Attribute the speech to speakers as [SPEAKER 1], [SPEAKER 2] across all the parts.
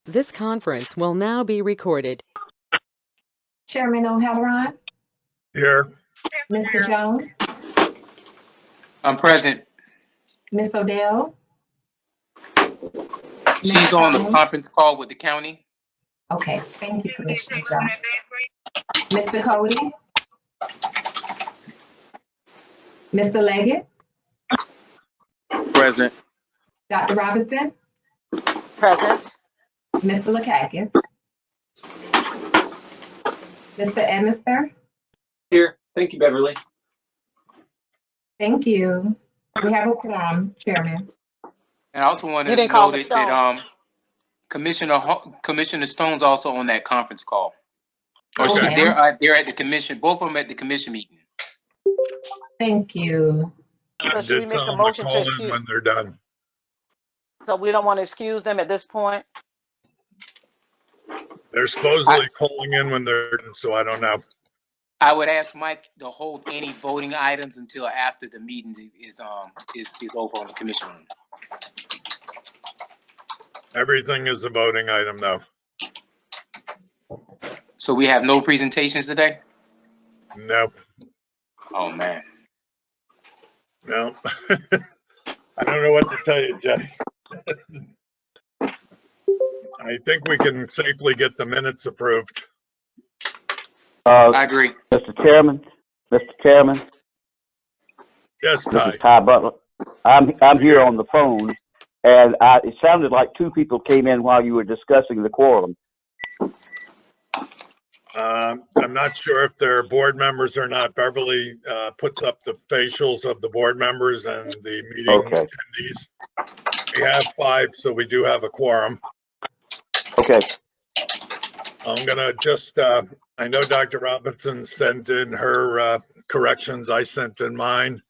[SPEAKER 1] This conference will now be recorded.
[SPEAKER 2] Chairman O'Halloran,
[SPEAKER 3] Here.
[SPEAKER 2] Mr. Jones,
[SPEAKER 4] I'm present.
[SPEAKER 2] Ms. Odell.
[SPEAKER 4] She's on the conference call with the county.
[SPEAKER 2] Okay, thank you, Commissioner Jones. Mr. Cody? Mr. Leggett?
[SPEAKER 5] Present.
[SPEAKER 2] Dr. Robinson?
[SPEAKER 6] Present.
[SPEAKER 2] Mr. Lakakis? Mr. Emister?
[SPEAKER 7] Here. Thank you, Beverly.
[SPEAKER 2] Thank you. We have a quorum, Chairman.
[SPEAKER 4] And I also wanted
[SPEAKER 6] You
[SPEAKER 4] to
[SPEAKER 6] didn't call
[SPEAKER 4] note
[SPEAKER 6] Ms.
[SPEAKER 4] that Commissioner Stone's also on that conference call. Or
[SPEAKER 2] Okay.
[SPEAKER 4] they're at the commission, both of them at the commission meeting.
[SPEAKER 2] Thank you.
[SPEAKER 6] So should we
[SPEAKER 3] Did
[SPEAKER 6] make
[SPEAKER 3] tell
[SPEAKER 6] a
[SPEAKER 3] them
[SPEAKER 6] motion to
[SPEAKER 3] call in
[SPEAKER 6] excuse?
[SPEAKER 3] when they're done.
[SPEAKER 6] So we don't want to excuse them at this point?
[SPEAKER 3] They're supposedly calling in when they're done, so I don't know.
[SPEAKER 4] I would ask Mike to hold any voting items until after the meeting is over on the commission room.
[SPEAKER 3] Everything is a voting item though.
[SPEAKER 4] So we have no presentations today?
[SPEAKER 3] No,
[SPEAKER 4] Oh, man.
[SPEAKER 3] no. I don't know what to tell you, Jay. I think we can safely get the minutes approved.
[SPEAKER 4] I agree.
[SPEAKER 5] Mr. Chairman,
[SPEAKER 3] Yes,
[SPEAKER 5] this
[SPEAKER 3] Ty.
[SPEAKER 5] is Ty Butler. I'm here on the phone, and it sounded like two people came in while you were discussing the quorum.
[SPEAKER 3] I'm not sure if they're board members or not. Beverly puts up the facials of the board members and the meeting
[SPEAKER 5] Okay.
[SPEAKER 3] attendees. We have 5, so we do have a quorum.
[SPEAKER 5] Okay.
[SPEAKER 3] I'm gonna just, I know Dr. Robinson sent in her corrections. I sent in mine.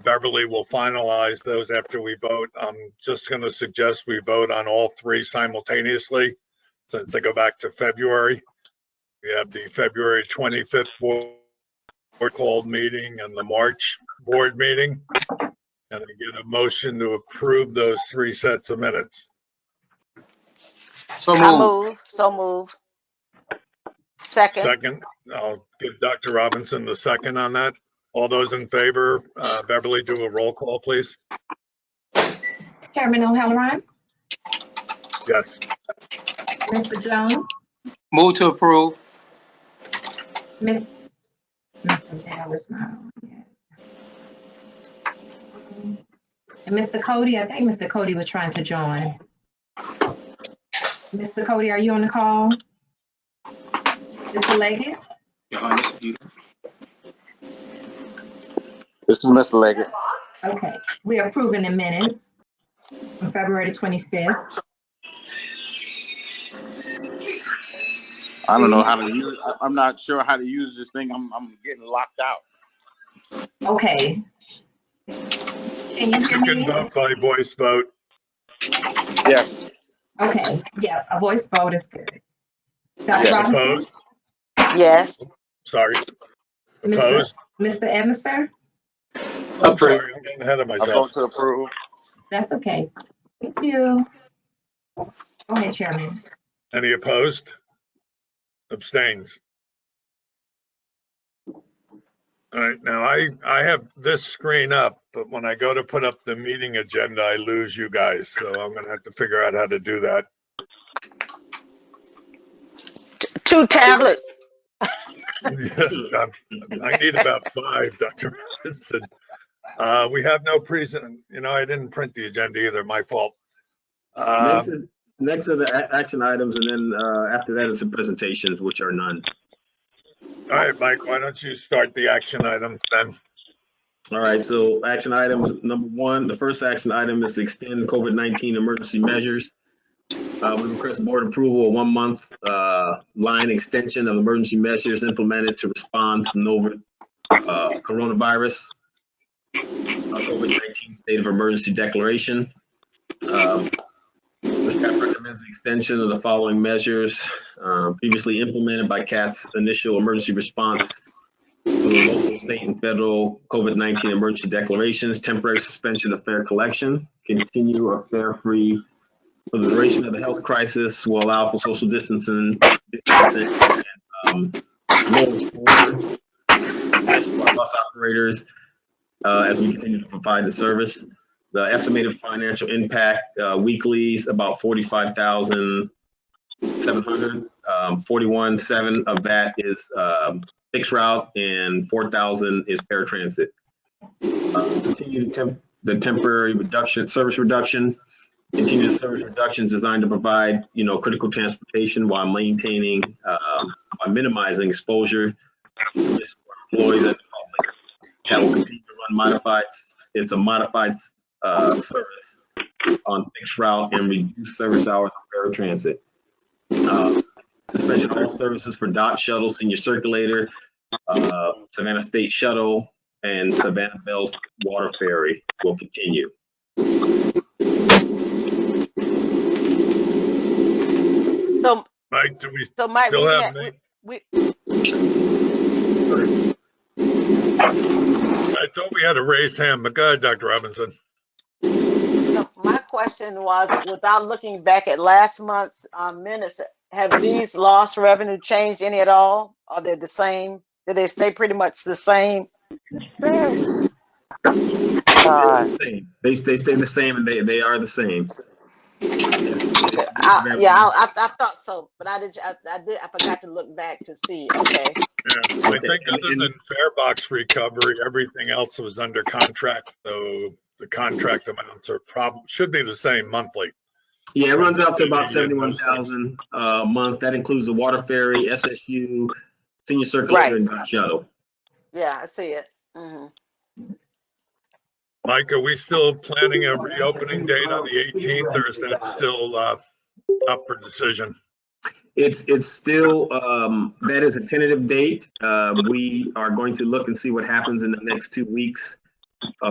[SPEAKER 3] Beverly will finalize those after we vote. I'm just gonna suggest we vote on all 3 simultaneously since they go back to February. We have the February 25th board called meeting and the March board meeting. And I get a motion to approve those 3 sets of minutes.
[SPEAKER 4] So
[SPEAKER 6] I
[SPEAKER 4] moved.
[SPEAKER 6] move. Second.
[SPEAKER 3] Second, I'll give Dr. Robinson the second on that. All those in favor, Beverly, do a roll call, please.
[SPEAKER 2] Chairman O'Halloran,
[SPEAKER 3] Yes.
[SPEAKER 2] Mr. Jones,
[SPEAKER 4] Move to approve.
[SPEAKER 2] Ms. Odell is not on yet. And Mr. Cody, I think Mr. Cody was trying to join. Mr. Cody, are you on the call? Mr. Leggett?
[SPEAKER 4] Your Honor, you-
[SPEAKER 5] This is Mr. Leggett.
[SPEAKER 2] Okay, we are approving the minutes on February 25th.
[SPEAKER 5] I don't know how to use. I'm not sure how to use this thing. I'm getting locked out.
[SPEAKER 2] Okay. Can you hear
[SPEAKER 3] You can
[SPEAKER 2] me?
[SPEAKER 3] vote by voice vote.
[SPEAKER 5] Yes.
[SPEAKER 2] Okay, yeah, a voice vote is good. Dr.
[SPEAKER 5] Yes.
[SPEAKER 2] Robinson?
[SPEAKER 3] Opposed?
[SPEAKER 6] Yes.
[SPEAKER 3] Sorry.
[SPEAKER 2] Mr.
[SPEAKER 3] Opposed?
[SPEAKER 2] Mr. Emister?
[SPEAKER 3] I'm sorry, I'm getting ahead of
[SPEAKER 5] I
[SPEAKER 3] myself.
[SPEAKER 5] vote to approve.
[SPEAKER 2] That's okay. Thank you. Go ahead, Chairman.
[SPEAKER 3] Any opposed? Abstains? All right, now I have this screen up, but when I go to put up the meeting agenda, I lose you guys. So I'm gonna have to figure out how to do that.
[SPEAKER 6] 2 tablets.
[SPEAKER 3] I need about 5, Dr. Robinson. We have no I didn't print the agenda either, my fault.
[SPEAKER 7] Next are the action items, and then after that is the presentations, which are none.
[SPEAKER 3] All right, Mike, why don't you start the action items then?
[SPEAKER 7] All right, so action items number 1, the first action item is to extend COVID-19 emergency measures. We request board approval of 1-month line extension of emergency measures implemented to respond to novel coronavirus COVID-19 state of emergency declaration. The staff recommends the extension of the following measures previously implemented by CAT's initial emergency response to the local, state, and federal COVID-19 emergency declarations, temporary suspension of fare collection, continue a fare-free for the duration of the health crisis will allow for social distancing and low exposure for bus operators as we continue to provide the service. The estimated financial impact weekly is about 45,700. 41,700 of that is fixed route, and 4,000 is paratransit. Continue the temporary service reduction. Continued service reductions designed to provide, critical transportation while maintaining, by minimizing exposure to risk for employees and the public. That will continue to run modified. It's a modified service on fixed route and reduced service hours of paratransit. Suspension of all services for DOT shuttle, senior circulator, Savannah State shuttle, and Savannah Bell's water ferry will continue.
[SPEAKER 6] So,
[SPEAKER 3] Mike, do we
[SPEAKER 6] so Mike,
[SPEAKER 3] still have me? I thought we had a raised hand, but go ahead, Dr. Robinson.
[SPEAKER 6] My question was, without looking back at last month's minutes, have these lost revenue changed any at all? Are they the same? Do they stay pretty much the same?
[SPEAKER 7] They stay the same, and they are the same.
[SPEAKER 6] I thought so, but I forgot to look back to see. Okay.
[SPEAKER 3] Yeah, I think other than farebox recovery, everything else was under contract, so the contract amounts should be the same monthly.
[SPEAKER 7] Yeah, it runs out to about 71,000 a month. That includes the water ferry, SSU, senior circulator, and DOT shuttle.
[SPEAKER 6] Yeah, I see it. Mm-hmm.
[SPEAKER 3] Mike, are we still planning a reopening date on the 18th, or is that still up for decision?
[SPEAKER 7] It's still, that is a tentative date. We are going to look and see what happens in the next 2 weeks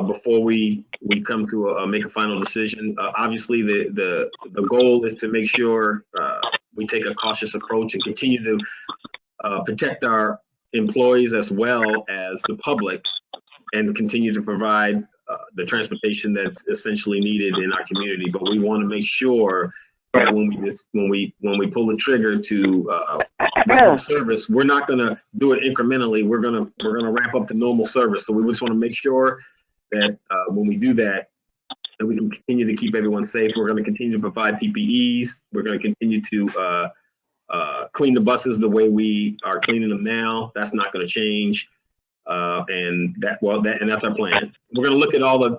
[SPEAKER 7] before we come to make a final decision. Obviously, the goal is to make sure we take a cautious approach and continue to protect our employees as well as the public, and continue to provide the transportation that's essentially needed in our community. But we want to make sure that when we pull the trigger to service, we're not going to do it incrementally. We're going to ramp up the normal service. So we just want to make sure that when we do that, that we can continue to keep everyone safe. We're going to continue to provide PPEs. We're going to continue to clean the buses the way we are cleaning them now. That's not going to change. And that's our plan. We're going to look at all the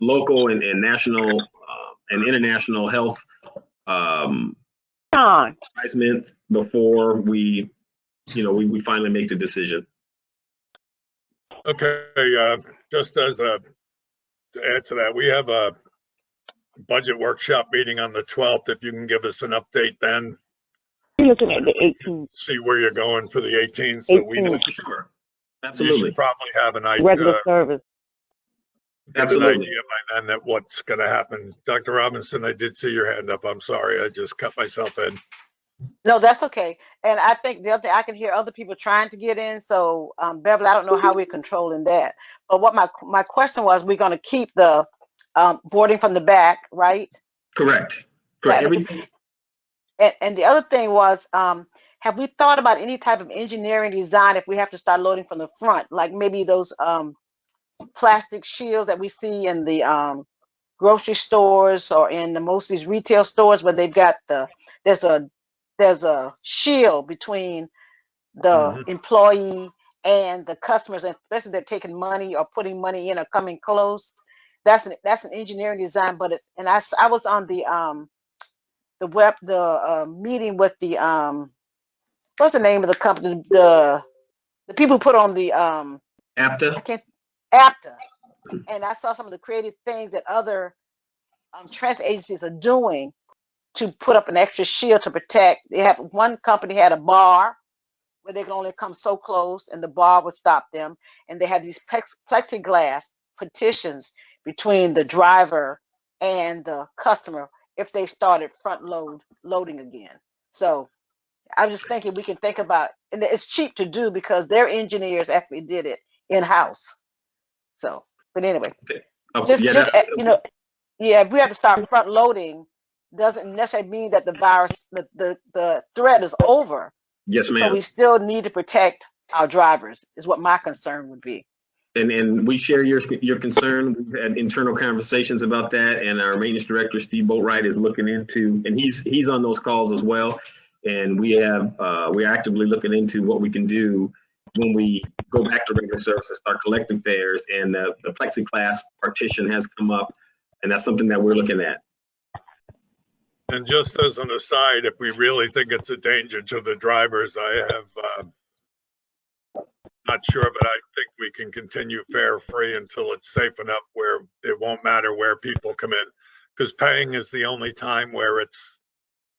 [SPEAKER 7] local and national and international health advisement before we finally make the decision.
[SPEAKER 3] Okay, just as to add to that, we have a budget workshop meeting on the 12th. If you can give us an update then.
[SPEAKER 8] You're looking at the 18th.
[SPEAKER 3] See where you're going for the 18th, so we know.
[SPEAKER 7] Sure.
[SPEAKER 3] You
[SPEAKER 7] Absolutely.
[SPEAKER 3] should probably have an idea.
[SPEAKER 8] Regular service.
[SPEAKER 3] Absolutely. An idea by then that what's going to happen. Dr. Robinson, I did see your hand up. I'm sorry, I just cut myself in.
[SPEAKER 6] No, that's okay. And I think the other thing, I can hear other people trying to get in. So, Beverly, I don't know how we're controlling that. But what my question was, we're going to keep the boarding from the back, right?
[SPEAKER 7] Correct. Everything.
[SPEAKER 6] And the other thing was, have we thought about any type of engineering design if we have to start loading from the front, like maybe those plastic shields that we see in the grocery stores or in most of these retail stores where they've got there's a shield between the employee and the customers, and especially they're taking money or putting money in or coming close. That's an engineering design, but I was on the meeting with the what's the name of the company, the people who put on the
[SPEAKER 7] APTA.
[SPEAKER 6] APTA, and I saw some of the creative things that other transit agencies are doing to put up an extra shield to protect. One company had a bar where they can only come so close and the bar would stop them, and they had these plexiglass partitions between the driver and the customer if they started loading again. So I was just thinking we can think about, and it's cheap to do because their engineers actually did it in-house. So, but anyway, if we have to start front loading doesn't necessarily mean that the virus, the threat is over.
[SPEAKER 7] Yes,
[SPEAKER 6] So
[SPEAKER 7] ma'am.
[SPEAKER 6] we still need to protect our drivers, is what my concern would be.
[SPEAKER 7] And we share your concern. We've had internal conversations about that, and our maintenance director, Steve Boatwright, is looking into, and he's on those calls as well. And we're actively looking into what we can do when we go back to regular service and start collecting fares. And the plexiglass partition has come up, and that's something that we're looking at.
[SPEAKER 3] And just as an aside, if we really think it's a danger to the drivers, I have, not sure, but I think we can continue fare free until it's safe enough where it won't matter where people come in. Because paying is the only time where it's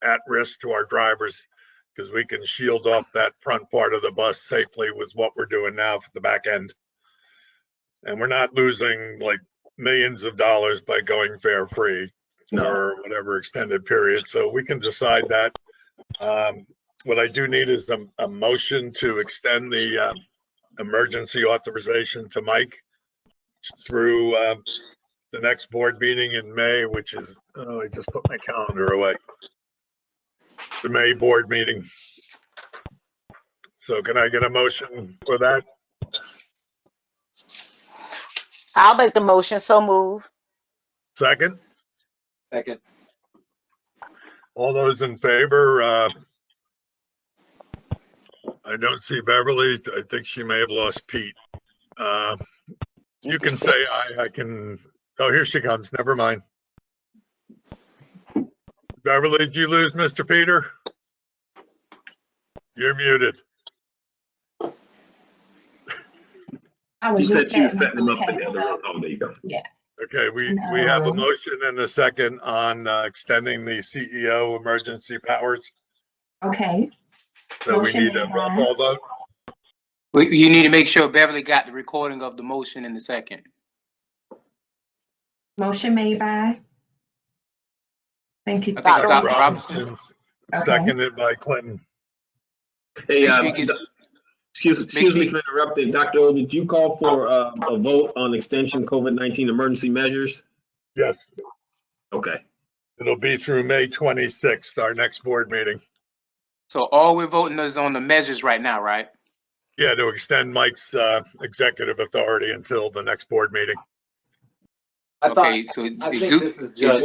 [SPEAKER 3] at risk to our drivers, because we can shield off that front part of the bus safely with what we're doing now for the back end. And we're not losing like millions of dollars by going fare free for whatever extended period. So we can decide that. What I do need is a motion to extend the emergency authorization to Mike through the next board meeting in May, which is, oh, I just put my calendar away. The May board meeting. So can I get a motion for that?
[SPEAKER 6] I'll make the motion, so move.
[SPEAKER 3] Second?
[SPEAKER 4] Second.
[SPEAKER 3] All those in favor? I don't see Beverly. I think she may have lost Pete. You can say I can. Oh, here she comes. Never mind. Beverly, did you lose Mr. Peter? You're muted.
[SPEAKER 7] She said she was setting him up in the other room. Oh, there you go.
[SPEAKER 2] Yes.
[SPEAKER 3] Okay, we have a motion and a second on extending the CEO emergency powers.
[SPEAKER 2] Okay.
[SPEAKER 3] So we
[SPEAKER 2] Motion
[SPEAKER 3] need a
[SPEAKER 2] made
[SPEAKER 3] roll
[SPEAKER 2] by-
[SPEAKER 3] call vote.
[SPEAKER 4] You need to make sure Beverly got the recording of the motion in the second.
[SPEAKER 2] Motion made by. Thank you.
[SPEAKER 4] I think
[SPEAKER 6] Dr.
[SPEAKER 4] Dr. Robinson.
[SPEAKER 2] Okay.
[SPEAKER 3] Seconded by Clinton.
[SPEAKER 7] Hey,
[SPEAKER 4] Make sure you get-
[SPEAKER 7] excuse
[SPEAKER 4] sure
[SPEAKER 7] me
[SPEAKER 4] you-
[SPEAKER 7] for interrupting. Dr. O, did you call for a vote on extension COVID-19 emergency measures?
[SPEAKER 3] Yes,
[SPEAKER 7] Okay.
[SPEAKER 3] it'll be through May 26th, our next board meeting.
[SPEAKER 4] So all we're voting is on the measures right now, right?
[SPEAKER 3] Yeah, to extend Mike's executive authority until the next board meeting.
[SPEAKER 4] Okay, so
[SPEAKER 9] I think
[SPEAKER 4] exu-
[SPEAKER 9] this is just,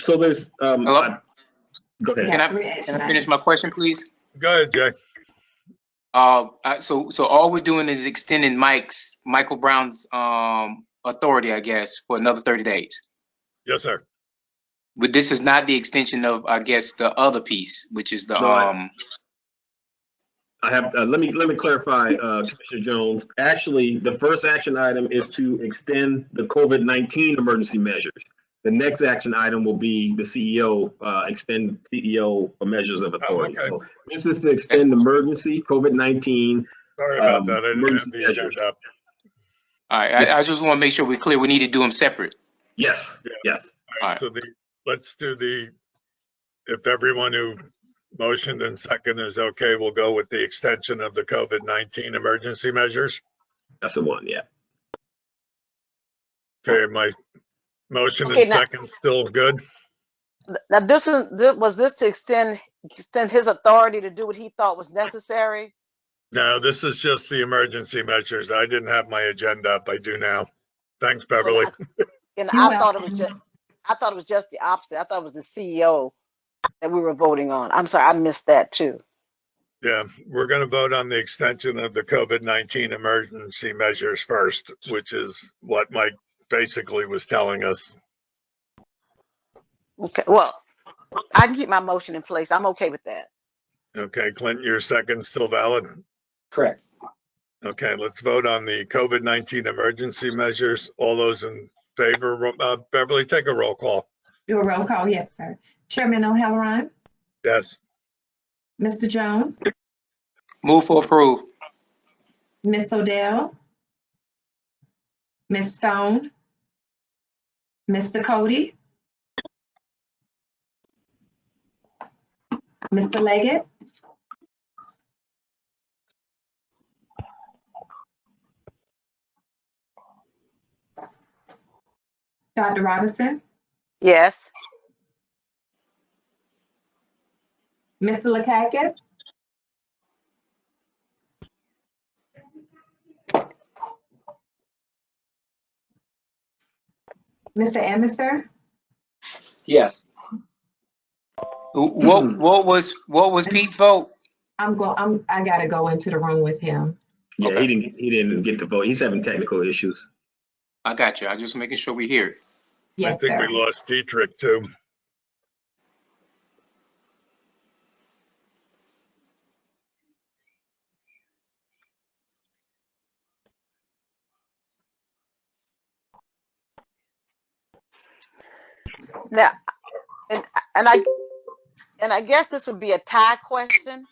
[SPEAKER 7] So there's,
[SPEAKER 4] Hello?
[SPEAKER 7] go ahead.
[SPEAKER 4] Can I-
[SPEAKER 2] Three action
[SPEAKER 4] Can I finish my question, please?
[SPEAKER 3] Go ahead, Jay.
[SPEAKER 4] So all we're doing is extending Michael Brown's authority, I guess, for another 30 days.
[SPEAKER 3] Yes, sir.
[SPEAKER 4] But this is not the extension of, I guess, the other piece, which is the
[SPEAKER 7] No, I have, let me clarify, Commissioner Jones. Actually, the first action item is to extend the COVID-19 emergency measures. The next action item will be the CEO, extend CEO measures of authority.
[SPEAKER 3] okay.
[SPEAKER 7] So this is to extend emergency COVID-19.
[SPEAKER 3] Sorry about that. I didn't have
[SPEAKER 7] emergency
[SPEAKER 3] the
[SPEAKER 7] measures.
[SPEAKER 3] agenda up.
[SPEAKER 4] all right. I just want to make sure we're clear. We need to do them separate.
[SPEAKER 7] Yes, yes.
[SPEAKER 3] All right, so let's do if everyone who motioned and second is okay, we'll go with the extension of the COVID-19 emergency measures.
[SPEAKER 7] That's the one, yeah.
[SPEAKER 3] Okay, my motion
[SPEAKER 6] Okay,
[SPEAKER 3] and
[SPEAKER 6] now-
[SPEAKER 3] second still good?
[SPEAKER 6] Now, was this to extend his authority to do what he thought was necessary?
[SPEAKER 3] No, this is just the emergency measures. I didn't have my agenda up. I do now. Thanks, Beverly.
[SPEAKER 6] And
[SPEAKER 2] You're
[SPEAKER 6] I thought it was
[SPEAKER 2] welcome.
[SPEAKER 6] just the opposite. I thought it was the CEO that we were voting on. I'm sorry, I missed that too.
[SPEAKER 3] Yeah, we're going to vote on the extension of the COVID-19 emergency measures first, which is what Mike basically was telling us.
[SPEAKER 6] Okay, well, I can keep my motion in place. I'm okay with that.
[SPEAKER 3] Okay, Clinton, your second still valid?
[SPEAKER 9] correct.
[SPEAKER 3] Okay, let's vote on the COVID-19 emergency measures. All those in favor, Beverly, take a roll call.
[SPEAKER 2] Do a roll call, yes, sir. Chairman O'Halloran,
[SPEAKER 3] Yes.
[SPEAKER 2] Mr. Jones,
[SPEAKER 4] Move for approve.
[SPEAKER 2] Ms. Odell, Ms. Stone, Mr. Cody, Mr. Leggett, Dr. Robinson,
[SPEAKER 6] Yes.
[SPEAKER 2] Mr. Lakakis, Mr. Amester,
[SPEAKER 9] Yes.
[SPEAKER 4] What was Pete's vote?
[SPEAKER 2] I gotta go into the room with him.
[SPEAKER 7] Yeah,
[SPEAKER 4] Okay.
[SPEAKER 7] he didn't get to vote. He's having technical issues.
[SPEAKER 4] I got you. I'm just making sure we hear it.
[SPEAKER 3] I
[SPEAKER 2] Yes,
[SPEAKER 3] think
[SPEAKER 2] sir.
[SPEAKER 3] we lost Dietrich too.
[SPEAKER 6] Now, and and I and I guess this would be a tie question.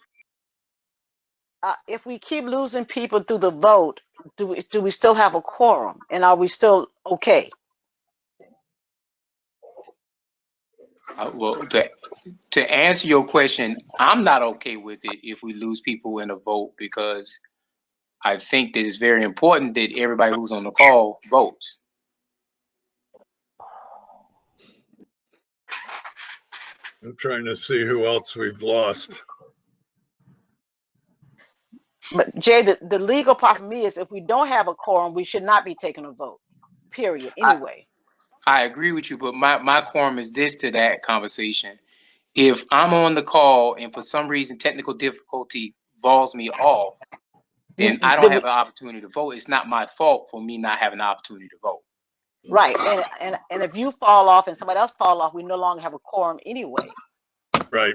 [SPEAKER 6] If we keep losing people through the vote, do we still have a quorum, and are we still okay?
[SPEAKER 4] Well, to answer your question, I'm not okay with it if we lose people in a vote, because I think that it's very important that everybody who's on the call votes.
[SPEAKER 3] I'm trying to see who else we've lost.
[SPEAKER 6] But Jay, the legal part for me is if we don't have a quorum, we should not be taking a vote. Period. Anyway.
[SPEAKER 4] I agree with you, but my quorum is this to that conversation. If I'm on the call and for some reason technical difficulty falls me off, then I don't have an opportunity to vote. It's not my fault for me not having an opportunity to vote.
[SPEAKER 6] Right. And if you fall off and somebody else fall off, we no longer have a quorum anyway.
[SPEAKER 3] Right.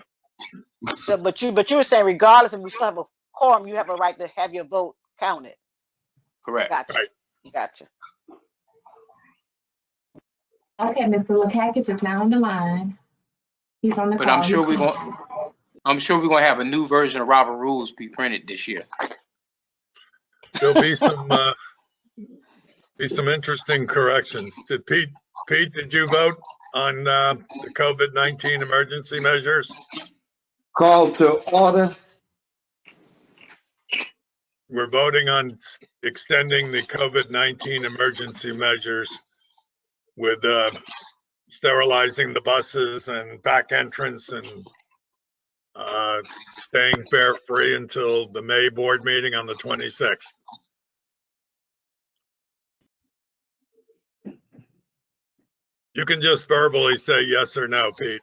[SPEAKER 6] So, but you were saying regardless, if we still have a quorum, you have a right to have your vote counted.
[SPEAKER 4] Correct.
[SPEAKER 6] Gotcha.
[SPEAKER 3] Right.
[SPEAKER 6] Gotcha.
[SPEAKER 2] Okay, Mr. Lakakis is now on the line. He's on the
[SPEAKER 4] But
[SPEAKER 2] call.
[SPEAKER 4] I'm sure we're gonna have a new version of Robert Rules be printed this year.
[SPEAKER 3] There'll be some interesting corrections. Pete, did you vote on the COVID-19 emergency measures?
[SPEAKER 9] Call to order.
[SPEAKER 3] We're voting on extending the COVID-19 emergency measures with sterilizing the buses and back entrance and staying fare free until the May board meeting on the 26th. You can just verbally say yes or no, Pete.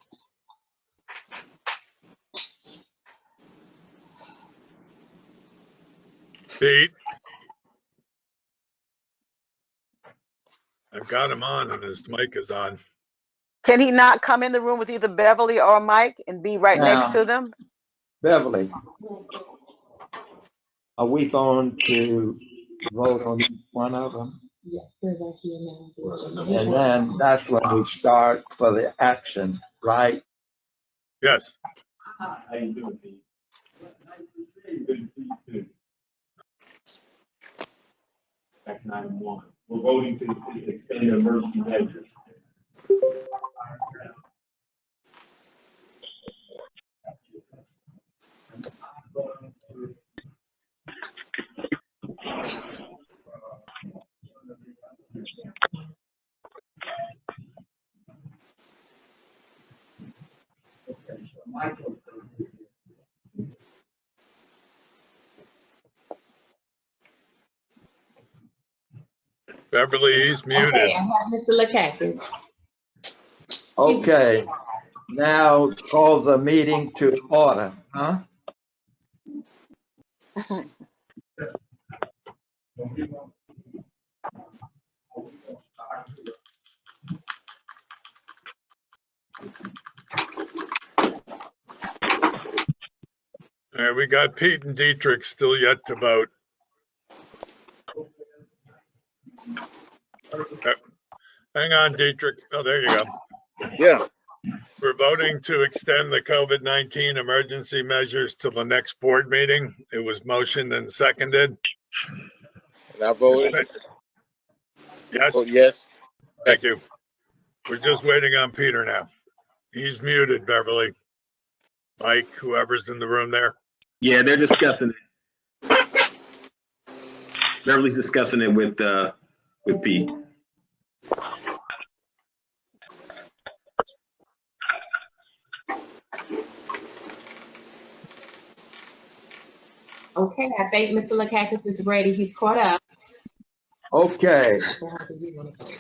[SPEAKER 3] Pete? I've got him on and his mic is on.
[SPEAKER 6] Can he not come in the room with either Beverly or Mike and be right next to them?
[SPEAKER 9] Beverly, are we going to vote on each one of them? And then that's when we start for the action, right?
[SPEAKER 3] Yes.
[SPEAKER 7] How you doing, Pete? Good to see you too. Action item 1. We're voting to extend the emergency measures.
[SPEAKER 3] Beverly, he's muted.
[SPEAKER 2] Okay, I have Mr. Lakakis.
[SPEAKER 9] Okay, now call the meeting to order, huh?
[SPEAKER 3] All right, we got Pete and Dietrich still yet to vote. Hang on, Dietrich. Oh, there you go.
[SPEAKER 5] Yeah.
[SPEAKER 3] We're voting to extend the COVID-19 emergency measures to the next board meeting. It was motioned and seconded.
[SPEAKER 5] And I voted.
[SPEAKER 3] Yes.
[SPEAKER 5] Oh, yes.
[SPEAKER 3] Thank you. We're just waiting on Peter now. He's muted, Beverly. Mike, whoever's in the room there.
[SPEAKER 7] Yeah, they're discussing it. Beverly's discussing it with Pete.
[SPEAKER 2] Okay, I think Mr. Lakakis is ready. He's caught up.
[SPEAKER 9] Okay, next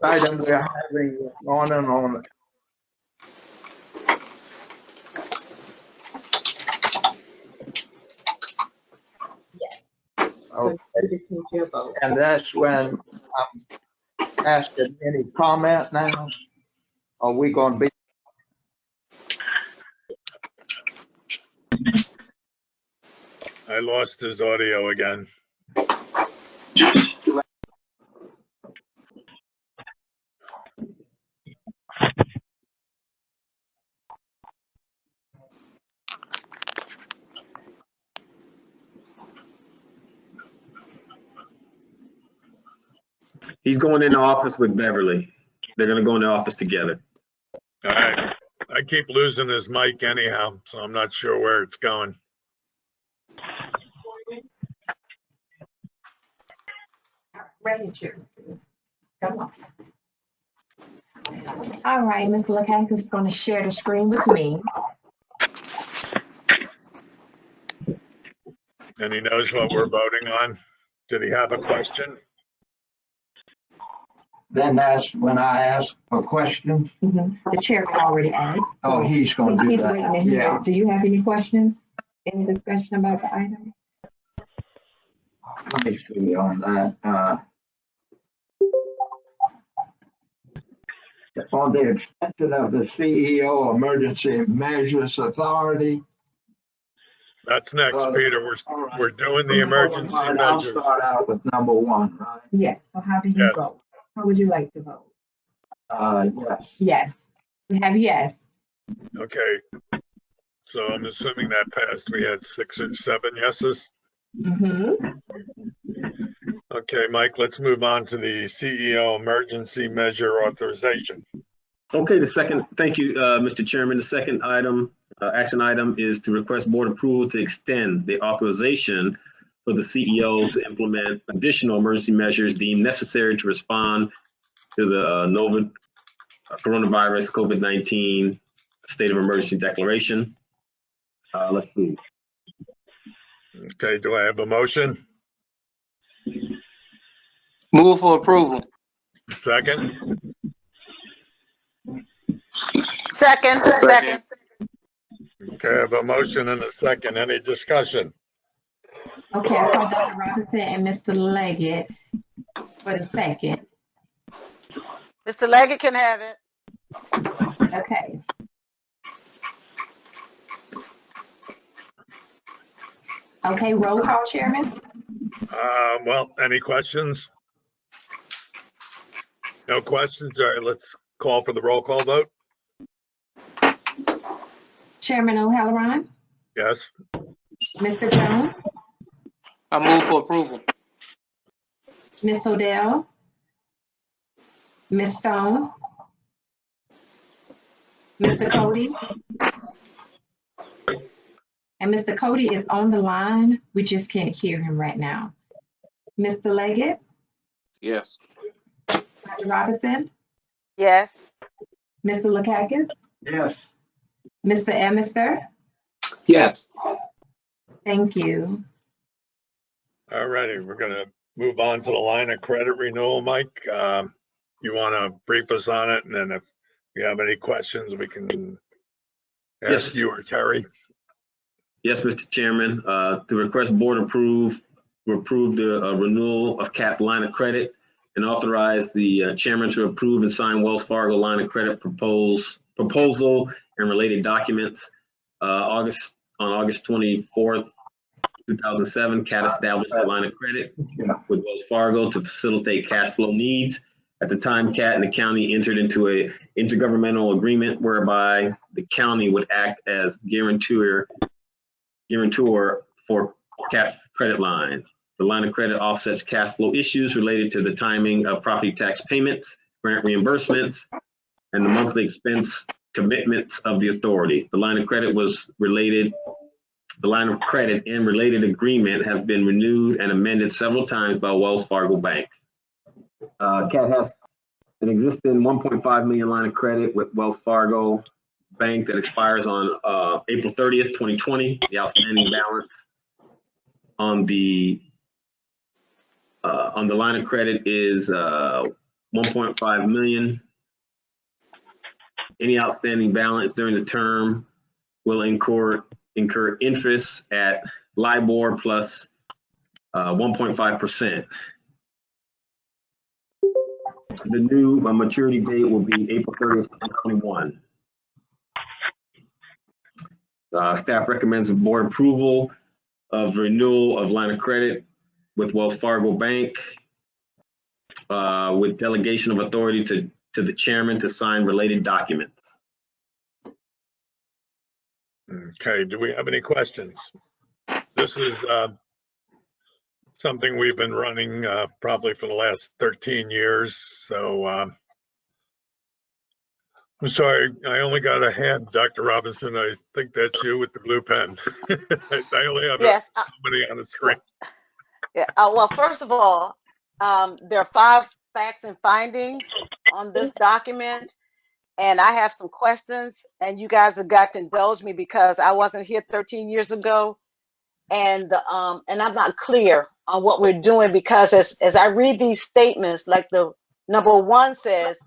[SPEAKER 9] item we're having on and on. Okay, and that's when I'm asking any comment now. Are we gonna be,
[SPEAKER 3] I lost his audio again.
[SPEAKER 7] He's going in the office with Beverly. They're gonna go in the office together.
[SPEAKER 3] All right. I keep losing his mic anyhow, so I'm not sure where it's going.
[SPEAKER 2] Ready to. Come on. All right, Mr. Lakakis is going to share the screen with me.
[SPEAKER 3] And he knows what we're voting on. Did he have a question?
[SPEAKER 9] then that's when I ask for questions?
[SPEAKER 2] The chairman already asked.
[SPEAKER 9] Oh, he's gonna do
[SPEAKER 2] He's waiting to
[SPEAKER 9] that,
[SPEAKER 2] hear.
[SPEAKER 9] yeah.
[SPEAKER 2] Do you have any questions? Any discussion about the item?
[SPEAKER 9] Let me see on that. On the extension of the CEO Emergency Measures Authority.
[SPEAKER 3] That's next,
[SPEAKER 9] All
[SPEAKER 3] Peter.
[SPEAKER 9] right.
[SPEAKER 3] We're doing the emergency
[SPEAKER 9] All right, I'll
[SPEAKER 3] measures.
[SPEAKER 9] start out with number one, right?
[SPEAKER 2] Yes. So how do you
[SPEAKER 3] Yes.
[SPEAKER 2] vote? How would you like to vote?
[SPEAKER 9] Yes.
[SPEAKER 2] Yes. We have yes.
[SPEAKER 3] Okay. So I'm assuming that passed. We had 6 or 7 yeses. Okay, Mike, let's move on to the CEO emergency measure authorization.
[SPEAKER 7] Okay, thank you, Mr. Chairman. The second item, action item is to request board approval to extend the authorization for the CEO to implement additional emergency measures deemed necessary to respond to the novel coronavirus COVID-19 state of emergency declaration. Let's see.
[SPEAKER 3] Okay, do I have a motion?
[SPEAKER 4] Move for approval.
[SPEAKER 3] Second?
[SPEAKER 6] Second.
[SPEAKER 3] Okay, I have a motion and a second. Any discussion?
[SPEAKER 2] Okay, I saw Dr. Robinson and Mr. Leggett for the second.
[SPEAKER 6] Mr. Leggett can have it.
[SPEAKER 2] Okay. Okay, roll call, Chairman.
[SPEAKER 3] Well, any questions? No questions? All right, let's call for the roll call vote.
[SPEAKER 2] Chairman O'Halloran,
[SPEAKER 3] Yes.
[SPEAKER 2] Mr. Jones,
[SPEAKER 4] I move for approval.
[SPEAKER 2] Ms. Odell, Ms. Stone, Mr. Cody, and Mr. Cody is on the line. We just can't hear him right now. Mr. Leggett,
[SPEAKER 5] Yes.
[SPEAKER 2] Dr. Robinson,
[SPEAKER 6] Yes.
[SPEAKER 2] Mr. Lakakis,
[SPEAKER 9] Yes.
[SPEAKER 2] Mr. Emister.
[SPEAKER 4] Yes.
[SPEAKER 2] Thank you.
[SPEAKER 3] All righty, we're gonna move on to the line of credit renewal, Mike. You wanna brief us on it, and then if you have any questions, we can ask
[SPEAKER 7] Yes.
[SPEAKER 3] you or Terry.
[SPEAKER 7] Yes, Mr. Chairman, to request board approve the renewal of CAP line of credit and authorize the chairman to approve and sign Wells Fargo line of credit proposal and related documents. On August 24th, 2007, CAT established a line of credit with Wells Fargo to facilitate cash flow needs. At the time, CAT and the county entered into a intergovernmental agreement whereby the county would act as guarantor for CAP's credit line. The line of credit offsets cash flow issues related to the timing of property tax payments, grant reimbursements, and the monthly expense commitments of the authority. The line of credit and related agreement have been renewed and amended several times by Wells Fargo Bank. CAT has an existing 1.5 million line of credit with Wells Fargo Bank that expires on April 30th, 2020. The outstanding balance on the line of credit is 1.5 million. Any outstanding balance during the term will incur interest at LIBOR plus 1.5%. The new maturity date will be April 30th, 2021. Staff recommends the board approval of renewal of line of credit with Wells Fargo Bank with delegation of authority to the chairman to sign related documents.
[SPEAKER 3] Okay, do we have any questions? This is something we've been running probably for the last 13 years. So I'm sorry, I only got a hand, Dr. Robinson. I think that's you with the blue pen. I only have
[SPEAKER 6] Yes.
[SPEAKER 3] so many on the screen.
[SPEAKER 6] Yeah. Well, first of all, there are 5 facts and findings on this document, and I have some questions, and you guys have got to indulge me because I wasn't here 13 years ago, and I'm not clear on what we're doing, because as I read these statements, like the number 1 says,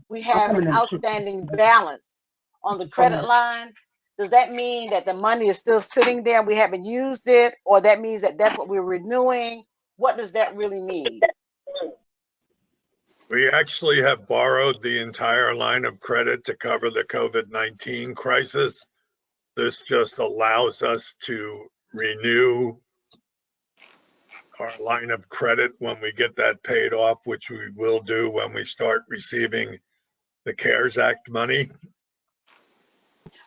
[SPEAKER 6] we have an outstanding balance on the credit line. Does that mean that the money is still sitting there and we haven't used it, or that means that that's what we're renewing? What does that really mean?
[SPEAKER 3] We actually have borrowed the entire line of credit to cover the COVID-19 crisis. This just allows us to renew our line of credit when we get that paid off, which we will do when we start receiving the CARES Act money.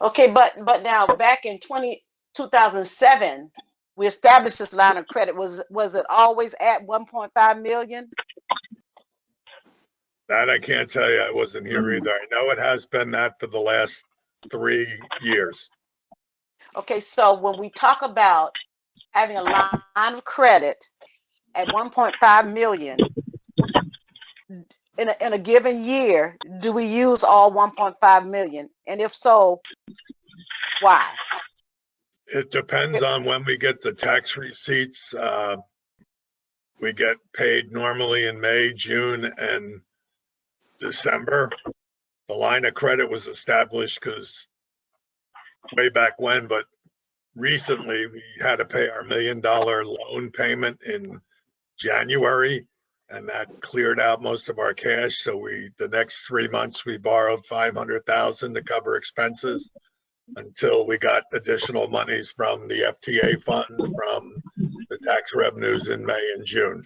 [SPEAKER 6] Okay, but now back in 2007, we established this line of credit. Was it always at 1.5 million?
[SPEAKER 3] That I can't tell you. I wasn't here either. I know it has been that for the last 3 years.
[SPEAKER 6] Okay, so when we talk about having a line of credit at 1.5 million in a given year, do we use all 1.5 million? And if so, why?
[SPEAKER 3] It depends on when we get the tax receipts. We get paid normally in May, June, and December. The line of credit was established because way back when, but recently we had to pay our $1 million loan payment in January, and that cleared out most of our cash. So the next 3 months we borrowed $500,000 to cover expenses until we got additional monies from the FTA fund from the tax revenues in May and June.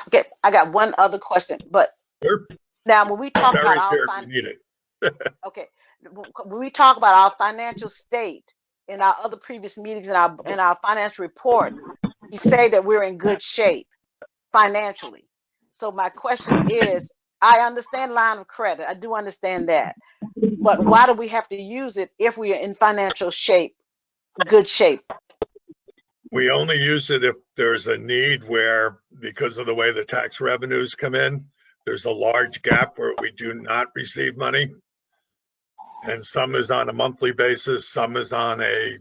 [SPEAKER 6] Okay, I got one other question, but
[SPEAKER 3] Sure.
[SPEAKER 6] now when we talk about
[SPEAKER 3] Barry's here
[SPEAKER 6] our
[SPEAKER 3] if you need it.
[SPEAKER 6] okay, when we talk about our financial state in our other previous meetings in our financial report, we say that we're in good shape financially. So my question is, I understand line of credit, I do understand that, but why do we have to use it if we are in financial shape, good shape?
[SPEAKER 3] We only use it if there's a need where, because of the way the tax revenues come in, there's a large gap where we do not receive money. And some is on a monthly basis, some is on a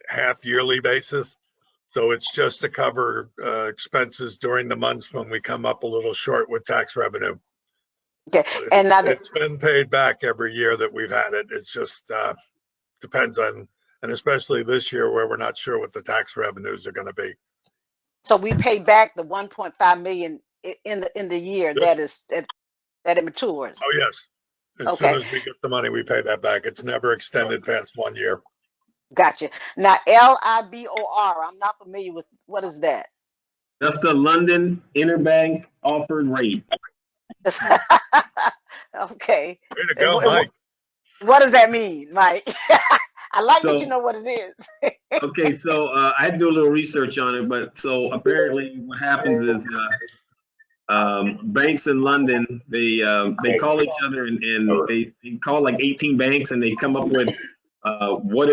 [SPEAKER 3] half yearly basis. So it's just to cover expenses during the months when we come up a little short with tax revenue.
[SPEAKER 6] Okay, and now
[SPEAKER 3] it's been paid back every year that we've had it. It's just depends on, and especially this year where we're not sure what the tax revenues are going to be.
[SPEAKER 6] so we pay back the 1.5 million in the year
[SPEAKER 3] Yes.
[SPEAKER 6] that it matures.
[SPEAKER 3] Oh yes, as soon as we get the money, we pay that back. It's never extended past 1 year.
[SPEAKER 6] Gotcha. Now LIBOR, I'm not familiar with, what is that?
[SPEAKER 7] That's the London Interbank Offered Rate.
[SPEAKER 6] Okay.
[SPEAKER 3] Way to go, Mike.
[SPEAKER 6] What does that mean, Mike? I like that
[SPEAKER 7] So-
[SPEAKER 6] you know what it is.
[SPEAKER 7] Okay, so I had to do a little research on it, but so apparently what happens is banks in London, they call each other and they call like 18 banks and they come up with what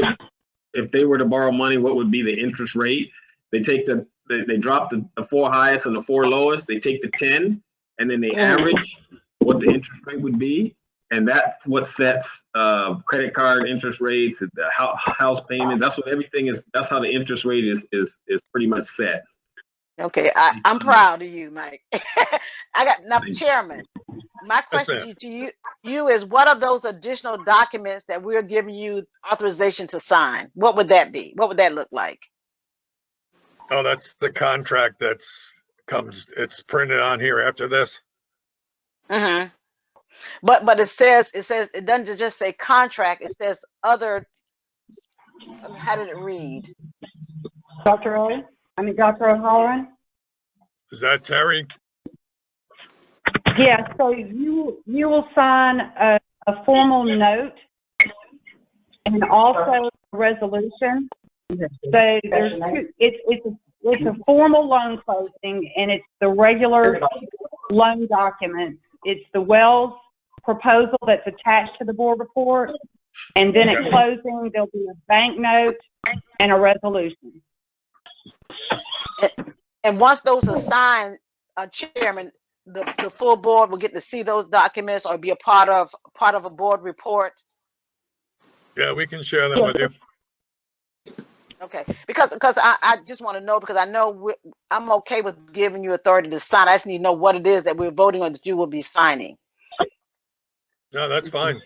[SPEAKER 7] if they were to borrow money, what would be the interest rate? They take they drop the 4 highest and the 4 lowest, they take the 10 and then they average what the interest rate would be. And that's what sets credit card interest rates, the house payment. That's what everything is. That's how the interest rate is pretty much set.
[SPEAKER 6] Okay, I'm proud of you, Mike. I got now, Chairman. My question
[SPEAKER 3] ma'am.
[SPEAKER 6] to you is, what are those additional documents that we're giving you authorization to sign? What would that be? What would that look like?
[SPEAKER 3] Oh, that's the contract it's printed on here after this.
[SPEAKER 6] Mm-hmm. But it says it doesn't just say contract. It says other. How did it read?
[SPEAKER 10] Dr. O'Halloran?
[SPEAKER 3] Is that Terry?
[SPEAKER 10] Yeah, so you will sign a formal note and also a resolution. So there's two, it's a formal loan closing, and it's the regular loan document. It's the Wells proposal that's attached to the board report, and then at closing there'll be a bank note and a resolution.
[SPEAKER 6] And once those are signed, Chairman, the full board will get to see those documents or be a part of a board report.
[SPEAKER 3] Yeah, we can share them with you.
[SPEAKER 6] Okay, because I just want to know, because I know I'm okay with giving you authority to sign. I just need to know what it is that we're voting on that you will be signing.
[SPEAKER 3] No, that's fine.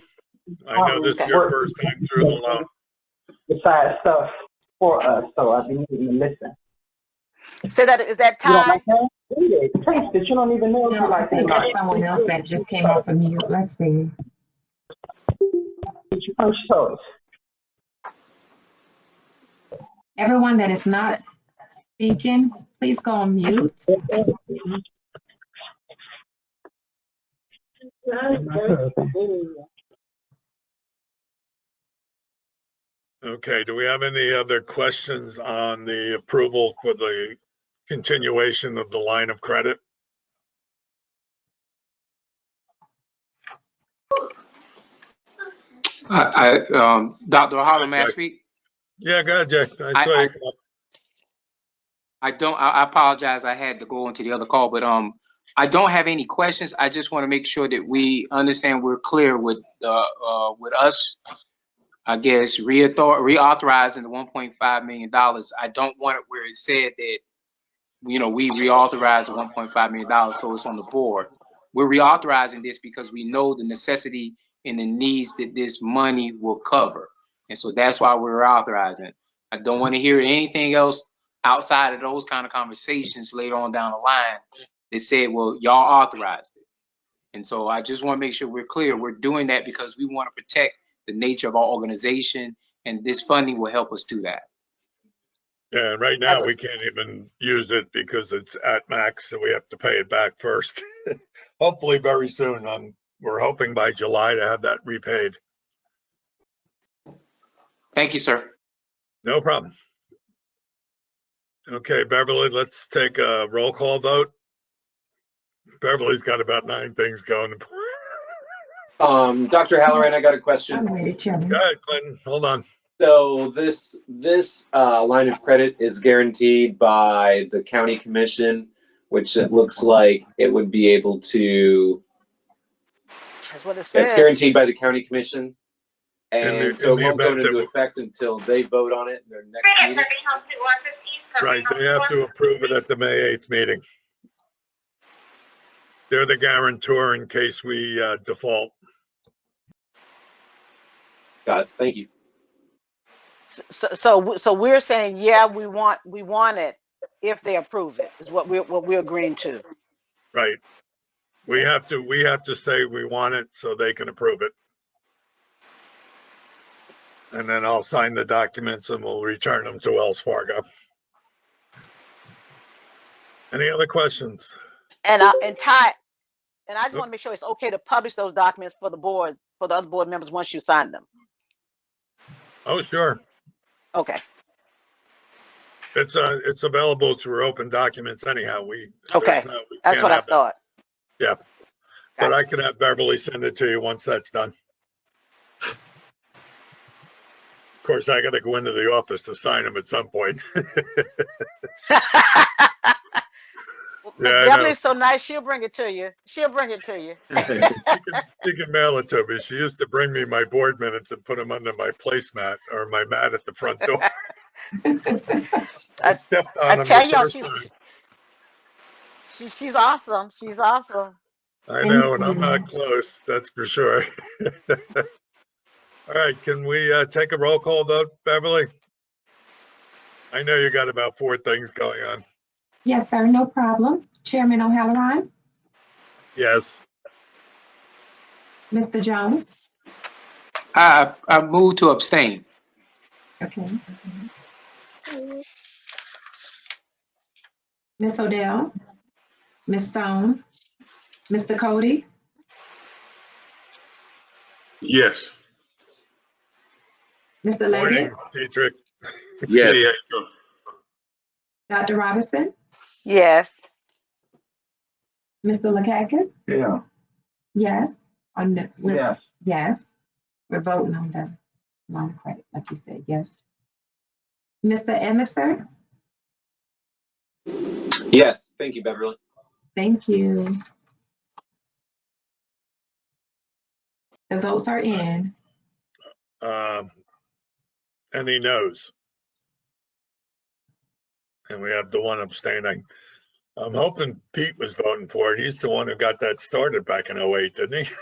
[SPEAKER 3] I know this is your first time through the loan.
[SPEAKER 9] Besides stuff for us, so I've been needing to listen.
[SPEAKER 6] Say that, is that
[SPEAKER 9] You don't
[SPEAKER 6] Ty?
[SPEAKER 9] like that? Taste it. You don't even know if you
[SPEAKER 2] No, I
[SPEAKER 9] like it or
[SPEAKER 2] think
[SPEAKER 9] not.
[SPEAKER 2] that's someone else that just came off of mute. Let's see.
[SPEAKER 9] It's your first choice.
[SPEAKER 2] Everyone that is not speaking, please go on mute.
[SPEAKER 3] Okay, do we have any other questions on the approval for the continuation of the line of credit?
[SPEAKER 4] Dr. O'Halloran, may I speak?
[SPEAKER 3] Yeah, go ahead, Jay. I saw you come up.
[SPEAKER 4] I apologize. I had to go into the other call, but I don't have any questions. I just want to make sure that we understand we're clear with us, I guess, reauthorizing the $1.5 million. I don't want it where it said that, we reauthorize the $1.5 million, so it's on the board. We're reauthorizing this because we know the necessity and the needs that this money will cover. And so that's why we're authorizing. I don't want to hear anything else outside of those kind of conversations later on down the line that said, well, y'all authorized it. And so I just want to make sure we're clear. We're doing that because we want to protect the nature of our organization, and this funding will help us do that.
[SPEAKER 3] Yeah, right now we can't even use it because it's at max, so we have to pay it back first. Hopefully very soon. We're hoping by July to have that repaid.
[SPEAKER 4] Thank you, sir.
[SPEAKER 3] No problem. Okay, Beverly, let's take a roll call vote. Beverly's got about 9 things going.
[SPEAKER 11] Dr. Halloran, I got a question.
[SPEAKER 3] Go ahead, Clinton. Hold on.
[SPEAKER 11] So this line of credit is guaranteed by the county commission, which it looks like it would be able to.
[SPEAKER 6] That's what it says.
[SPEAKER 11] It's guaranteed by the county commission, and so it won't go
[SPEAKER 3] event
[SPEAKER 11] into effect until they vote on it in their next meeting.
[SPEAKER 3] Right, they have to approve it at the May 8th meeting. They're the guarantor in case we default.
[SPEAKER 11] Got it. Thank you.
[SPEAKER 6] So we're saying, yeah, we want it if they approve it, is what we're agreeing to.
[SPEAKER 3] Right. We have to say we want it so they can approve it. And then I'll sign the documents and we'll return them to Wells Fargo. Any other questions?
[SPEAKER 6] And Ty, and I just want to make sure it's okay to publish those documents for the board, for the other board members once you sign them.
[SPEAKER 3] Oh, sure.
[SPEAKER 6] Okay.
[SPEAKER 3] It's available through open documents anyhow.
[SPEAKER 6] Okay. That's what I thought.
[SPEAKER 3] Yeah. But I can have Beverly send it to you once that's done. Of course, I got to go into the office to sign them at some point.
[SPEAKER 6] Miss
[SPEAKER 3] Yeah, I know.
[SPEAKER 6] Beverly's so nice, she'll bring it to you. She'll bring it to you.
[SPEAKER 3] She can mail it to me. She used to bring me my board minutes and put them under my placemat or my mat at the front door. I stepped on
[SPEAKER 6] I
[SPEAKER 3] them
[SPEAKER 6] tell
[SPEAKER 3] the
[SPEAKER 6] y'all,
[SPEAKER 3] first time.
[SPEAKER 6] she's awesome. She's awesome.
[SPEAKER 3] I
[SPEAKER 2] Thank
[SPEAKER 3] know, and I'm
[SPEAKER 2] you.
[SPEAKER 3] not close, that's for sure. All right, can we take a roll call vote, Beverly? I know you got about 4 things going on.
[SPEAKER 2] Yes, sir, no problem. Chairman O'Halloran,
[SPEAKER 3] Yes.
[SPEAKER 2] Mr. Jones.
[SPEAKER 4] I move to abstain.
[SPEAKER 2] Okay. Miss Odell, Miss Stone, Mr. Cody,
[SPEAKER 5] Yes.
[SPEAKER 2] Mr.
[SPEAKER 3] Morning,
[SPEAKER 2] Leggett,
[SPEAKER 3] Dietrich.
[SPEAKER 5] Yes.
[SPEAKER 2] Dr. Robinson,
[SPEAKER 6] Yes.
[SPEAKER 2] Mr. Lakakis.
[SPEAKER 9] Yeah,
[SPEAKER 2] Yes. On the,
[SPEAKER 9] yes.
[SPEAKER 2] yes. We're voting on the line of credit, like you said, yes. Mr. Emerson,
[SPEAKER 11] Yes. Thank you, Beverly.
[SPEAKER 2] thank you. The votes are in.
[SPEAKER 3] And he knows. And we have the one abstaining. I'm hoping Pete was voting for it. He's the one who got that started back in 08, didn't he?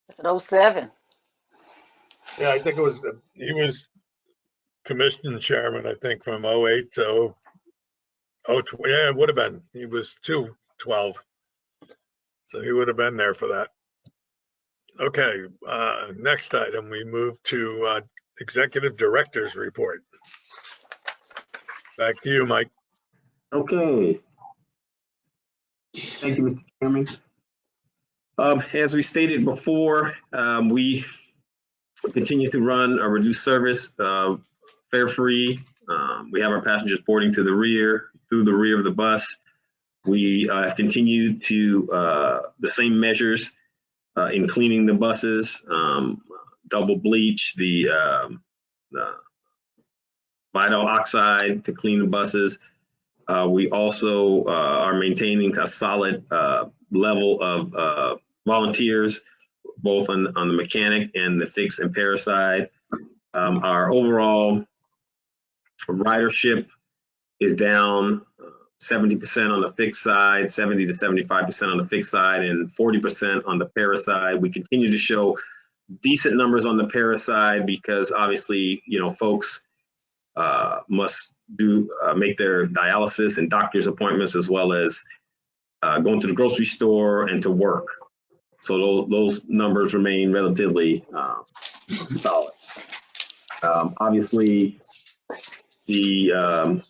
[SPEAKER 6] It's an 07.
[SPEAKER 3] Yeah, I think he was commission chairman, I think, from 08 to yeah, it would have been. He was 212. So he would have been there for that. Okay, next item, we move to executive director's report. Back to you, Mike.
[SPEAKER 7] Okay. Thank you, Mr. Chairman. As we stated before, we continue to run a reduced service, fare free. We have our passengers boarding through the rear of the bus. We continue to the same measures in cleaning the buses, double bleach, the vinyl oxide to clean the buses. We also are maintaining a solid level of volunteers, both on the mechanic and the fix and repair side. Our overall ridership is down 70% on the fixed side, 70 to 75% on the fixed side, and 40% on the para side. We continue to show decent numbers on the para side because obviously, folks must make their dialysis and doctor's appointments as well as going to the grocery store and to work. So those numbers remain relatively solid. Obviously, the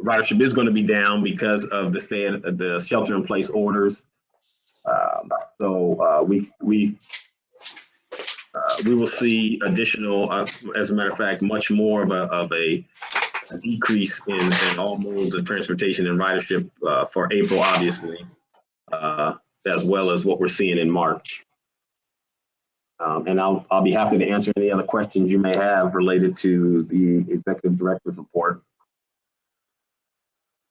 [SPEAKER 7] ridership is going to be down because of the shelter-in-place orders. So we will see additional, as a matter of fact, much more of a decrease in all modes of transportation and ridership for April, obviously, as well as what we're seeing in March. And I'll be happy to answer any other questions you may have related to the executive director's report.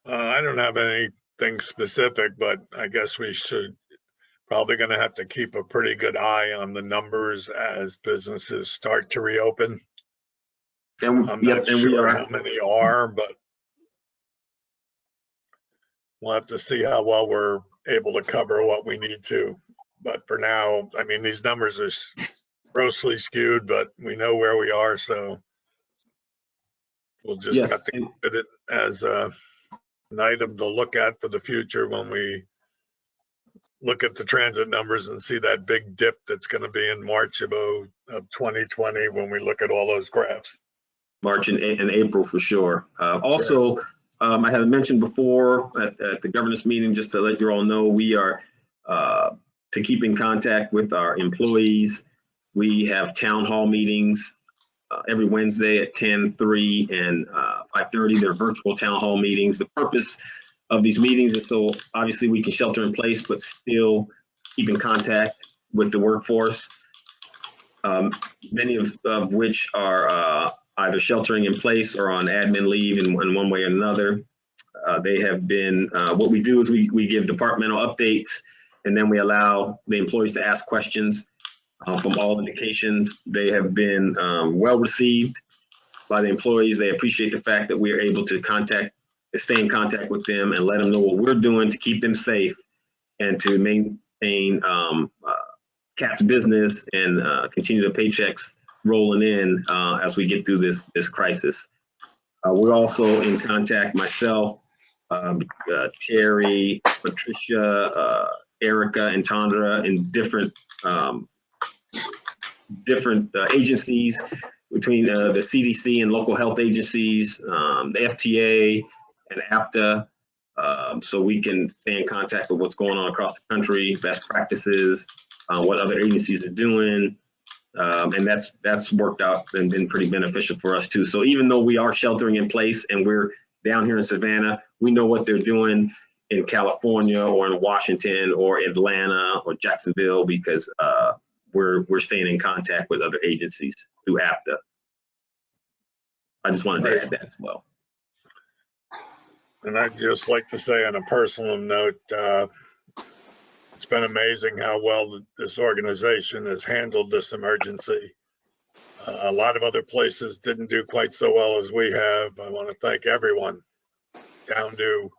[SPEAKER 3] I don't have anything specific, but I guess we should probably going to have to keep a pretty good eye on the numbers as businesses start to reopen.
[SPEAKER 7] And,
[SPEAKER 3] I'm
[SPEAKER 7] yes,
[SPEAKER 3] not
[SPEAKER 7] and
[SPEAKER 3] sure how many are, but we'll have to see how well we're able to cover what we need to. But for now, I mean, these numbers are grossly skewed, but we know where we are, so we'll just
[SPEAKER 7] yes,
[SPEAKER 3] have to keep it as an item to look at for the future when we look at the transit numbers and see that big dip that's going to be in March of 2020 when we look at all those graphs.
[SPEAKER 7] March and April for sure. Also, I had mentioned before at the governance meeting, just to let you all know, we are to keep in contact with our employees. We have town hall meetings every Wednesday at 10, 3, and 5:30. They're virtual town hall meetings. The purpose of these meetings is so obviously we can shelter in place, but still keep in contact with the workforce. Many of which are either sheltering in place or on admin leave in one way or another. They have been, what we do is we give departmental updates, and then we allow the employees to ask questions. From all indications, they have been well received by the employees. They appreciate the fact that we are able to stay in contact with them and let them know what we're doing to keep them safe and to maintain CAT's business and continue the paychecks rolling in as we get through this crisis. We're also in contact, myself, Terry, Patricia, Erica, and Chandra, in different agencies between the CDC and local health agencies, the FTA and APTA, so we can stay in contact with what's going on across the country, best practices, what other agencies are doing. And that's worked out and been pretty beneficial for us too. So even though we are sheltering in place and we're down here in Savannah, we know what they're doing in California or in Washington or Atlanta or Jacksonville, because we're staying in contact with other agencies through APTA. I just wanted to add that as well.
[SPEAKER 3] And I'd just like to say on a personal note, it's been amazing how well this organization has handled this emergency. A lot of other places didn't do quite so well as we have. I want to thank everyone, down to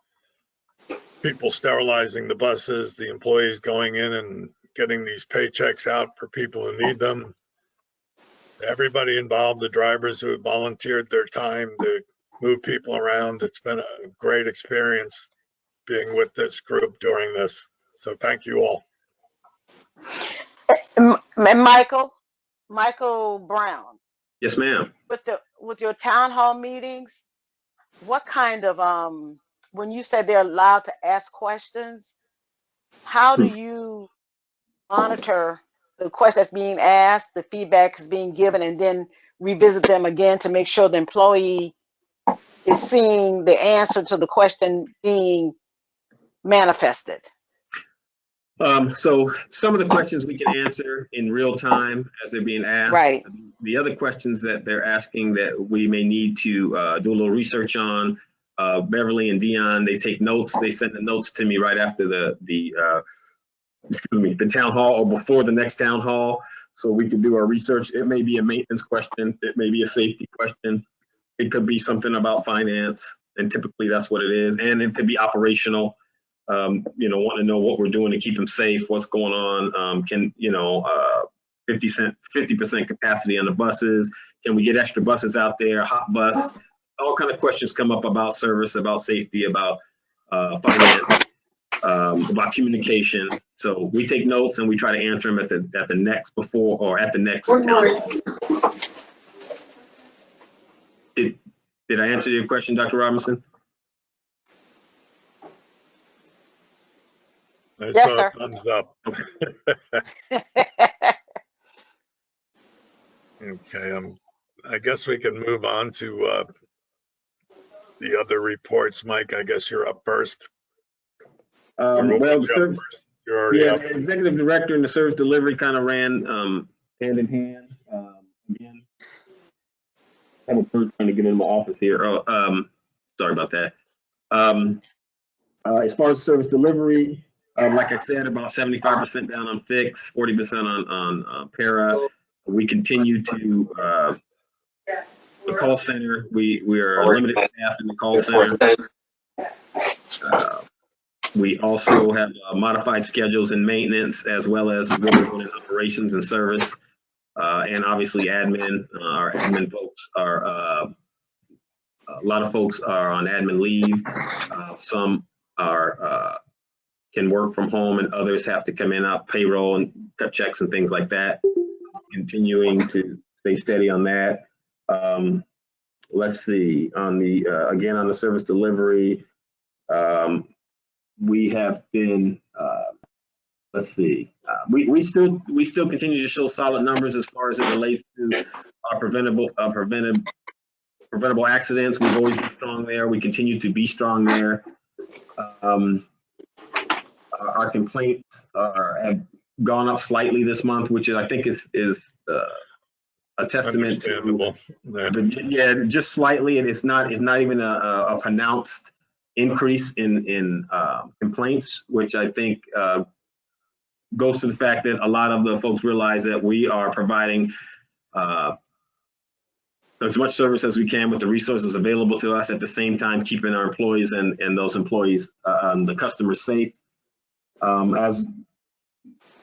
[SPEAKER 3] people sterilizing the buses, the employees going in and getting these paychecks out for people who need them. Everybody involved, the drivers who have volunteered their time to move people around. It's been a great experience being with this group during this. So thank you all.
[SPEAKER 6] Michael Brown.
[SPEAKER 7] Yes, ma'am.
[SPEAKER 6] With your town hall meetings, what kind of when you say they're allowed to ask questions, how do you monitor the question that's being asked, the feedback is being given, and then revisit them again to make sure the employee is seeing the answer to the question being manifested?
[SPEAKER 7] So some of the questions we can answer in real time as they're being asked.
[SPEAKER 6] Right.
[SPEAKER 7] The other questions that they're asking that we may need to do a little research on, Beverly and Dion, they take notes. They send the notes to me right after the town hall or before the next town hall, so we can do our research. It may be a maintenance question. It may be a safety question. It could be something about finance, and typically that's what it is. And it could be operational. Want to know what we're doing to keep them safe, what's going on. 50% capacity on the buses. Can we get extra buses out there? Hot bus. All kind of questions come up about service, about safety, about finance, about communication. So we take notes and we try to answer them at the next before or at the next. Did I answer your question, Dr. Robinson?
[SPEAKER 6] Yes, sir.
[SPEAKER 3] Thumbs up. Okay, I guess we can move on to the other reports. Mike, I guess you're up first.
[SPEAKER 7] The
[SPEAKER 3] You're
[SPEAKER 7] executive director and the service delivery kind of ran hand in hand. Again, I'm trying to get into my office here. Sorry about that. As far as service delivery, like I said, about 75% down on fixed, 40% on para. We continue to the call center. We are limited staff in the call center. We also have modified schedules and maintenance, as well as what we're doing in operations and service, and obviously admin. Our admin folks are a lot of folks are on admin leave. Some are can work from home, and others have to come in up payroll and cut checks and things like that. Continuing to stay steady on that. Let's see, on the again on the service delivery, we have been let's see, we still continue to show solid numbers as far as it relates to our preventable accidents. We've always been strong there. We continue to be strong there. Our complaints have gone up slightly this month, which I think is a testament to, just slightly, and it's not even a pronounced increase in complaints, which I think goes to the fact that a lot of the folks realize that we are providing as much service as we can with the resources available to us, at the same time keeping our employees and those employees, the customers safe. As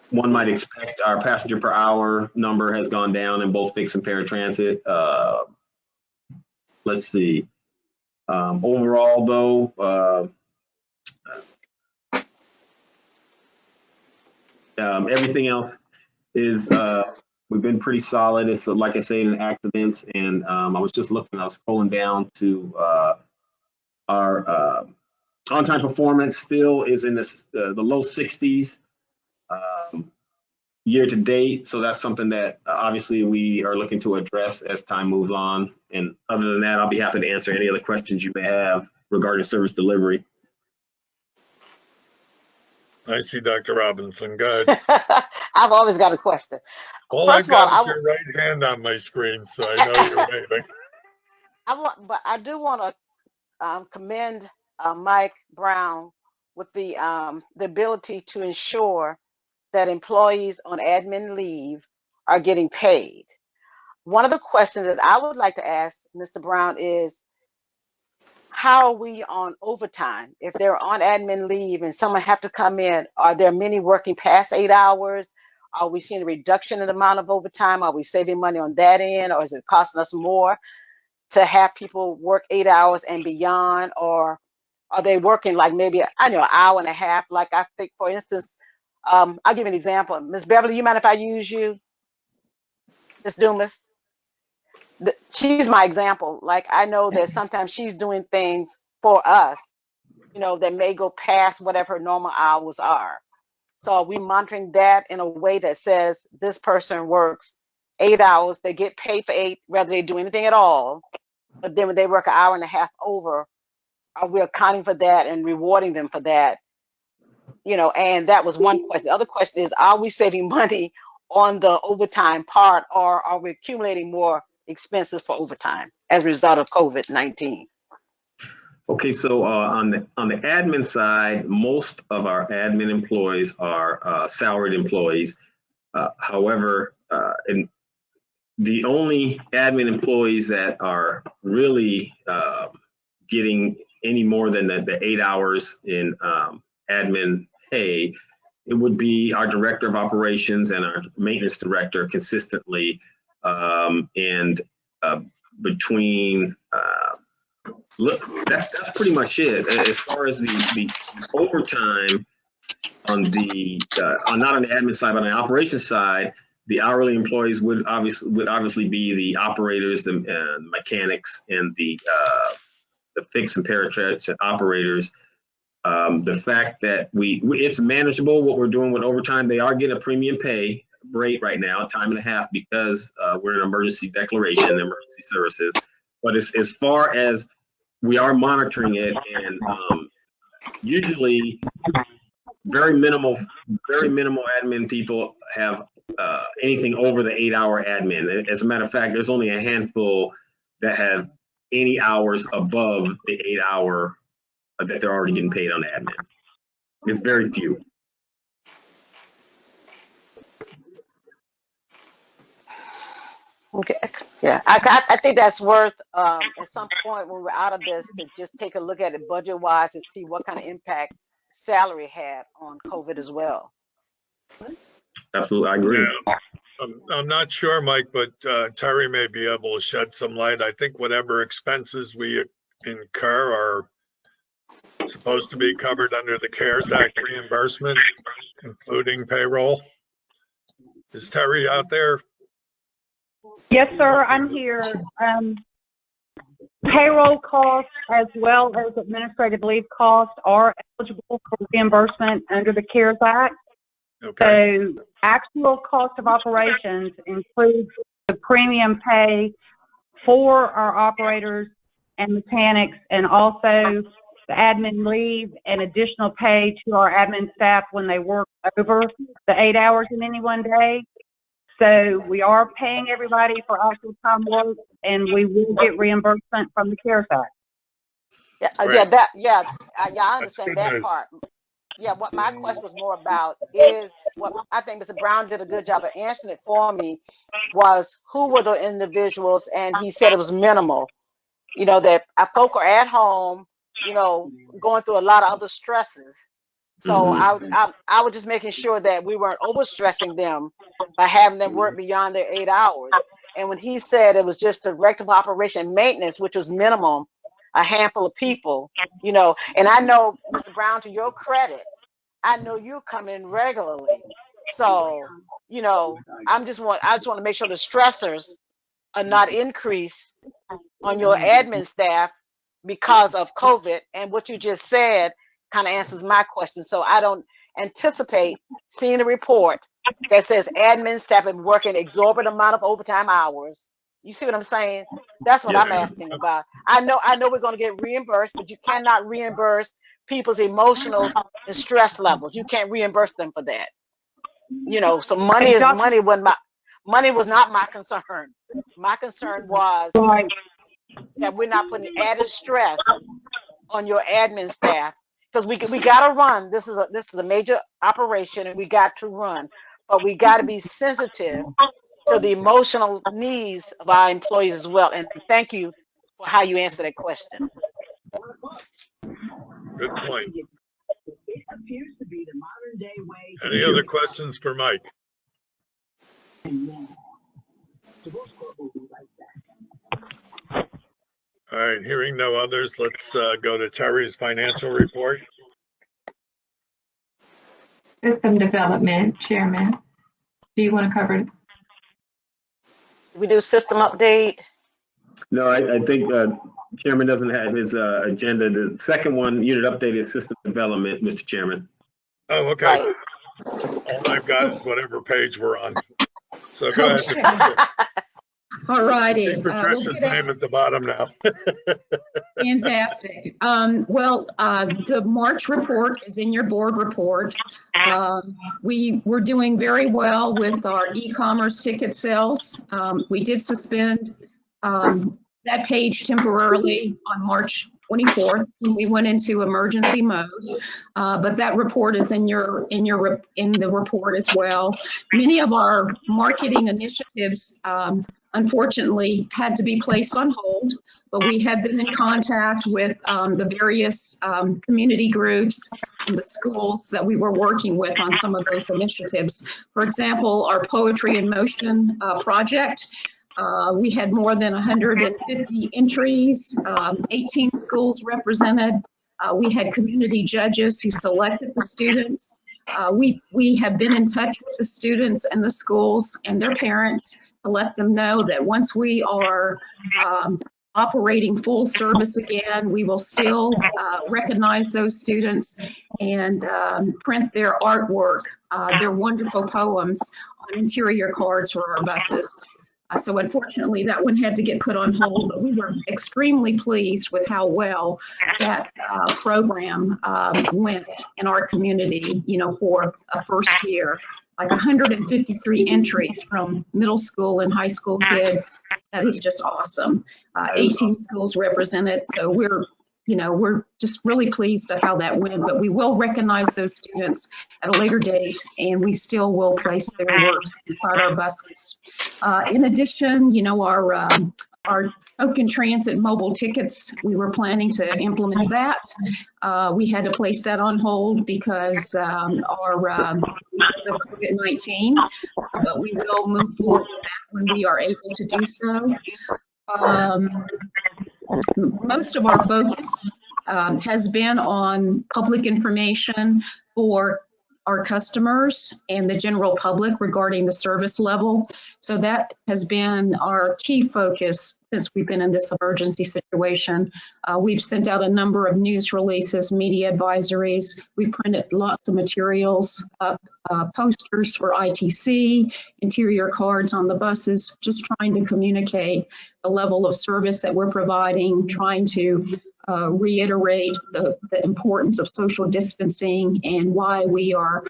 [SPEAKER 7] one might expect, our passenger per hour number has gone down in both fixed and paratransit. Let's see. Overall, though, everything else is, we've been pretty solid. It's like I say, in accidents, and I was just looking, I was scrolling down to our on-time performance still is in the low 60s year to date. So that's something that obviously we are looking to address as time moves on. And other than that, I'll be happy to answer any other questions you may have regarding service delivery.
[SPEAKER 3] I see Dr. Robinson. Go ahead.
[SPEAKER 6] I've always got a question.
[SPEAKER 3] All
[SPEAKER 6] First
[SPEAKER 3] I've
[SPEAKER 6] of all,
[SPEAKER 3] got is your right hand on my screen, so I know you're waving.
[SPEAKER 6] but I do want to commend Mike Brown with the ability to ensure that employees on admin leave are getting paid. One of the questions that I would like to ask Mr. Brown is, how are we on overtime? If they're on admin leave and someone have to come in, are there many working past 8 hours? Are we seeing a reduction in the amount of overtime? Are we saving money on that end, or is it costing us more to have people work 8 hours and beyond? Or are they working like maybe, I know, an hour and a half? Like I think, for instance, I'll give you an example. Ms. Beverly, you mind if I use you? Ms. Dumas? She's my example. Like, I know that sometimes she's doing things for us, that may go past whatever her normal hours are. So are we monitoring that in a way that says this person works 8 hours, they get paid for 8, whether they do anything at all, but then when they work an hour and a half over, are we accounting for that and rewarding them for that? And that was one question. The other question is, are we saving money on the overtime part, or are we accumulating more expenses for overtime as a result of COVID-19?
[SPEAKER 7] Okay, so on the admin side, most of our admin employees are salaried employees. However, and the only admin employees that are really getting any more than the 8 hours in admin pay, it would be our director of operations and our maintenance director consistently, and between look, that's pretty much it. As far as the overtime on the not on the admin side, but on the operations side, the hourly employees would obviously be the operators, the mechanics, and the fixed and paratransit operators. The fact that it's manageable what we're doing with overtime. They are getting a premium pay rate right now, time and a half, because we're an emergency declaration, emergency services. But as far as we are monitoring it, and usually very minimal admin people have anything over the 8 hour admin. As a matter of fact, there's only a handful that have any hours above the 8 hour that they're already getting paid on the admin. It's very few.
[SPEAKER 6] Okay, yeah, I think that's worth at some point when we're out of this to just take a look at it budget wise and see what kind of impact salary had on COVID as well.
[SPEAKER 7] Absolutely, I agree.
[SPEAKER 3] Yeah. I'm not sure, Mike, but Terry may be able to shed some light. I think whatever expenses we incur are supposed to be covered under the CARES Act reimbursement, including payroll. Is Terry out there?
[SPEAKER 10] Yes, sir, I'm here. Payroll costs as well as administrative leave costs are eligible for reimbursement under the CARES Act.
[SPEAKER 3] Okay.
[SPEAKER 10] So actual cost of operations includes the premium pay for our operators and mechanics, and also the admin leave and additional pay to our admin staff when they work over the 8 hours in any one day. So we are paying everybody for actual time work, and we will get reimbursement from the CARES Act.
[SPEAKER 3] Great.
[SPEAKER 6] I understand
[SPEAKER 3] good
[SPEAKER 6] that
[SPEAKER 3] news.
[SPEAKER 6] part. Yeah, what my question was more about is what I think Mr. Brown did a good job of answering it for me was who were the individuals, and he said it was minimal. You know, that our folk are at home, you know, going through a lot of other stresses. So I was just making sure that we weren't overstressing them by having them work beyond their 8 hours. And when he said it was just directive operation and maintenance, which was minimum, a handful of people, you know, and I know, Mr. Brown, to your credit, I know you come in regularly. So, you know, I just want to make sure the stressors are not increased on your admin staff because of COVID. And what you just said kind of answers my question. So I don't anticipate seeing a report that says admin staff have been working exorbitant amount of overtime hours. You see what I'm saying? That's what I'm asking about. I know we're going to get reimbursed, but you cannot reimburse people's emotional and stress levels. You can't reimburse them for that. You know, so money was not my concern. My concern was that we're not putting added stress on your admin staff, because we got to run. This is a major operation, and we got to run, but we got to be sensitive to the emotional needs of our employees as well. And thank you for how you answer that question.
[SPEAKER 3] Good point. Any other questions for Mike? All right, hearing no others, let's go to Terry's financial report.
[SPEAKER 2] System development, Chairman. Do you want to cover it?
[SPEAKER 6] We do system update.
[SPEAKER 7] No, I think Chairman doesn't have his agenda. The second one, unit update, is system development, Mr. Chairman.
[SPEAKER 3] Oh, okay.
[SPEAKER 6] Right.
[SPEAKER 3] All I've got is whatever page we're on. So go ahead. Patricia.
[SPEAKER 12] All righty.
[SPEAKER 3] See Patricia's name at the bottom now.
[SPEAKER 12] Fantastic. The March report is in your board report. We were doing very well with our e-commerce ticket sales. We did suspend that page temporarily on March 24th when we went into emergency mode, but that report is in the report as well. Many of our marketing initiatives unfortunately had to be placed on hold, but we have been in contact with the various community groups and the schools that we were working with on some of those initiatives. For example, our Poetry in Motion project, we had more than 150 entries, 18 schools represented. We had community judges who selected the students. We have been in touch with the students and the schools and their parents to let them know that once we are operating full service again, we will still recognize those students and print their artwork, their wonderful poems on interior cards for our buses. So unfortunately, that one had to get put on hold, but we were extremely pleased with how well that program went in our community, you know, for a first year. Like 153 entries from middle school and high school kids. That is just awesome. 18 schools represented. So we're just really pleased at how that went, but we will recognize those students at a later date, and we still will place their works inside our buses. In addition, you know, our token transit mobile tickets, we were planning to implement that. We had to place that on hold because of COVID-19, but we will move forward with that when we are able to do so. Most of our focus has been on public information for our customers and the general public regarding the service level. So that has been our key focus since we've been in this emergency situation. We've sent out a number of news releases, media advisories. We printed lots of materials, posters for ITC, interior cards on the buses, just trying to communicate the level of service that we're providing, trying to reiterate the importance of social distancing and why we are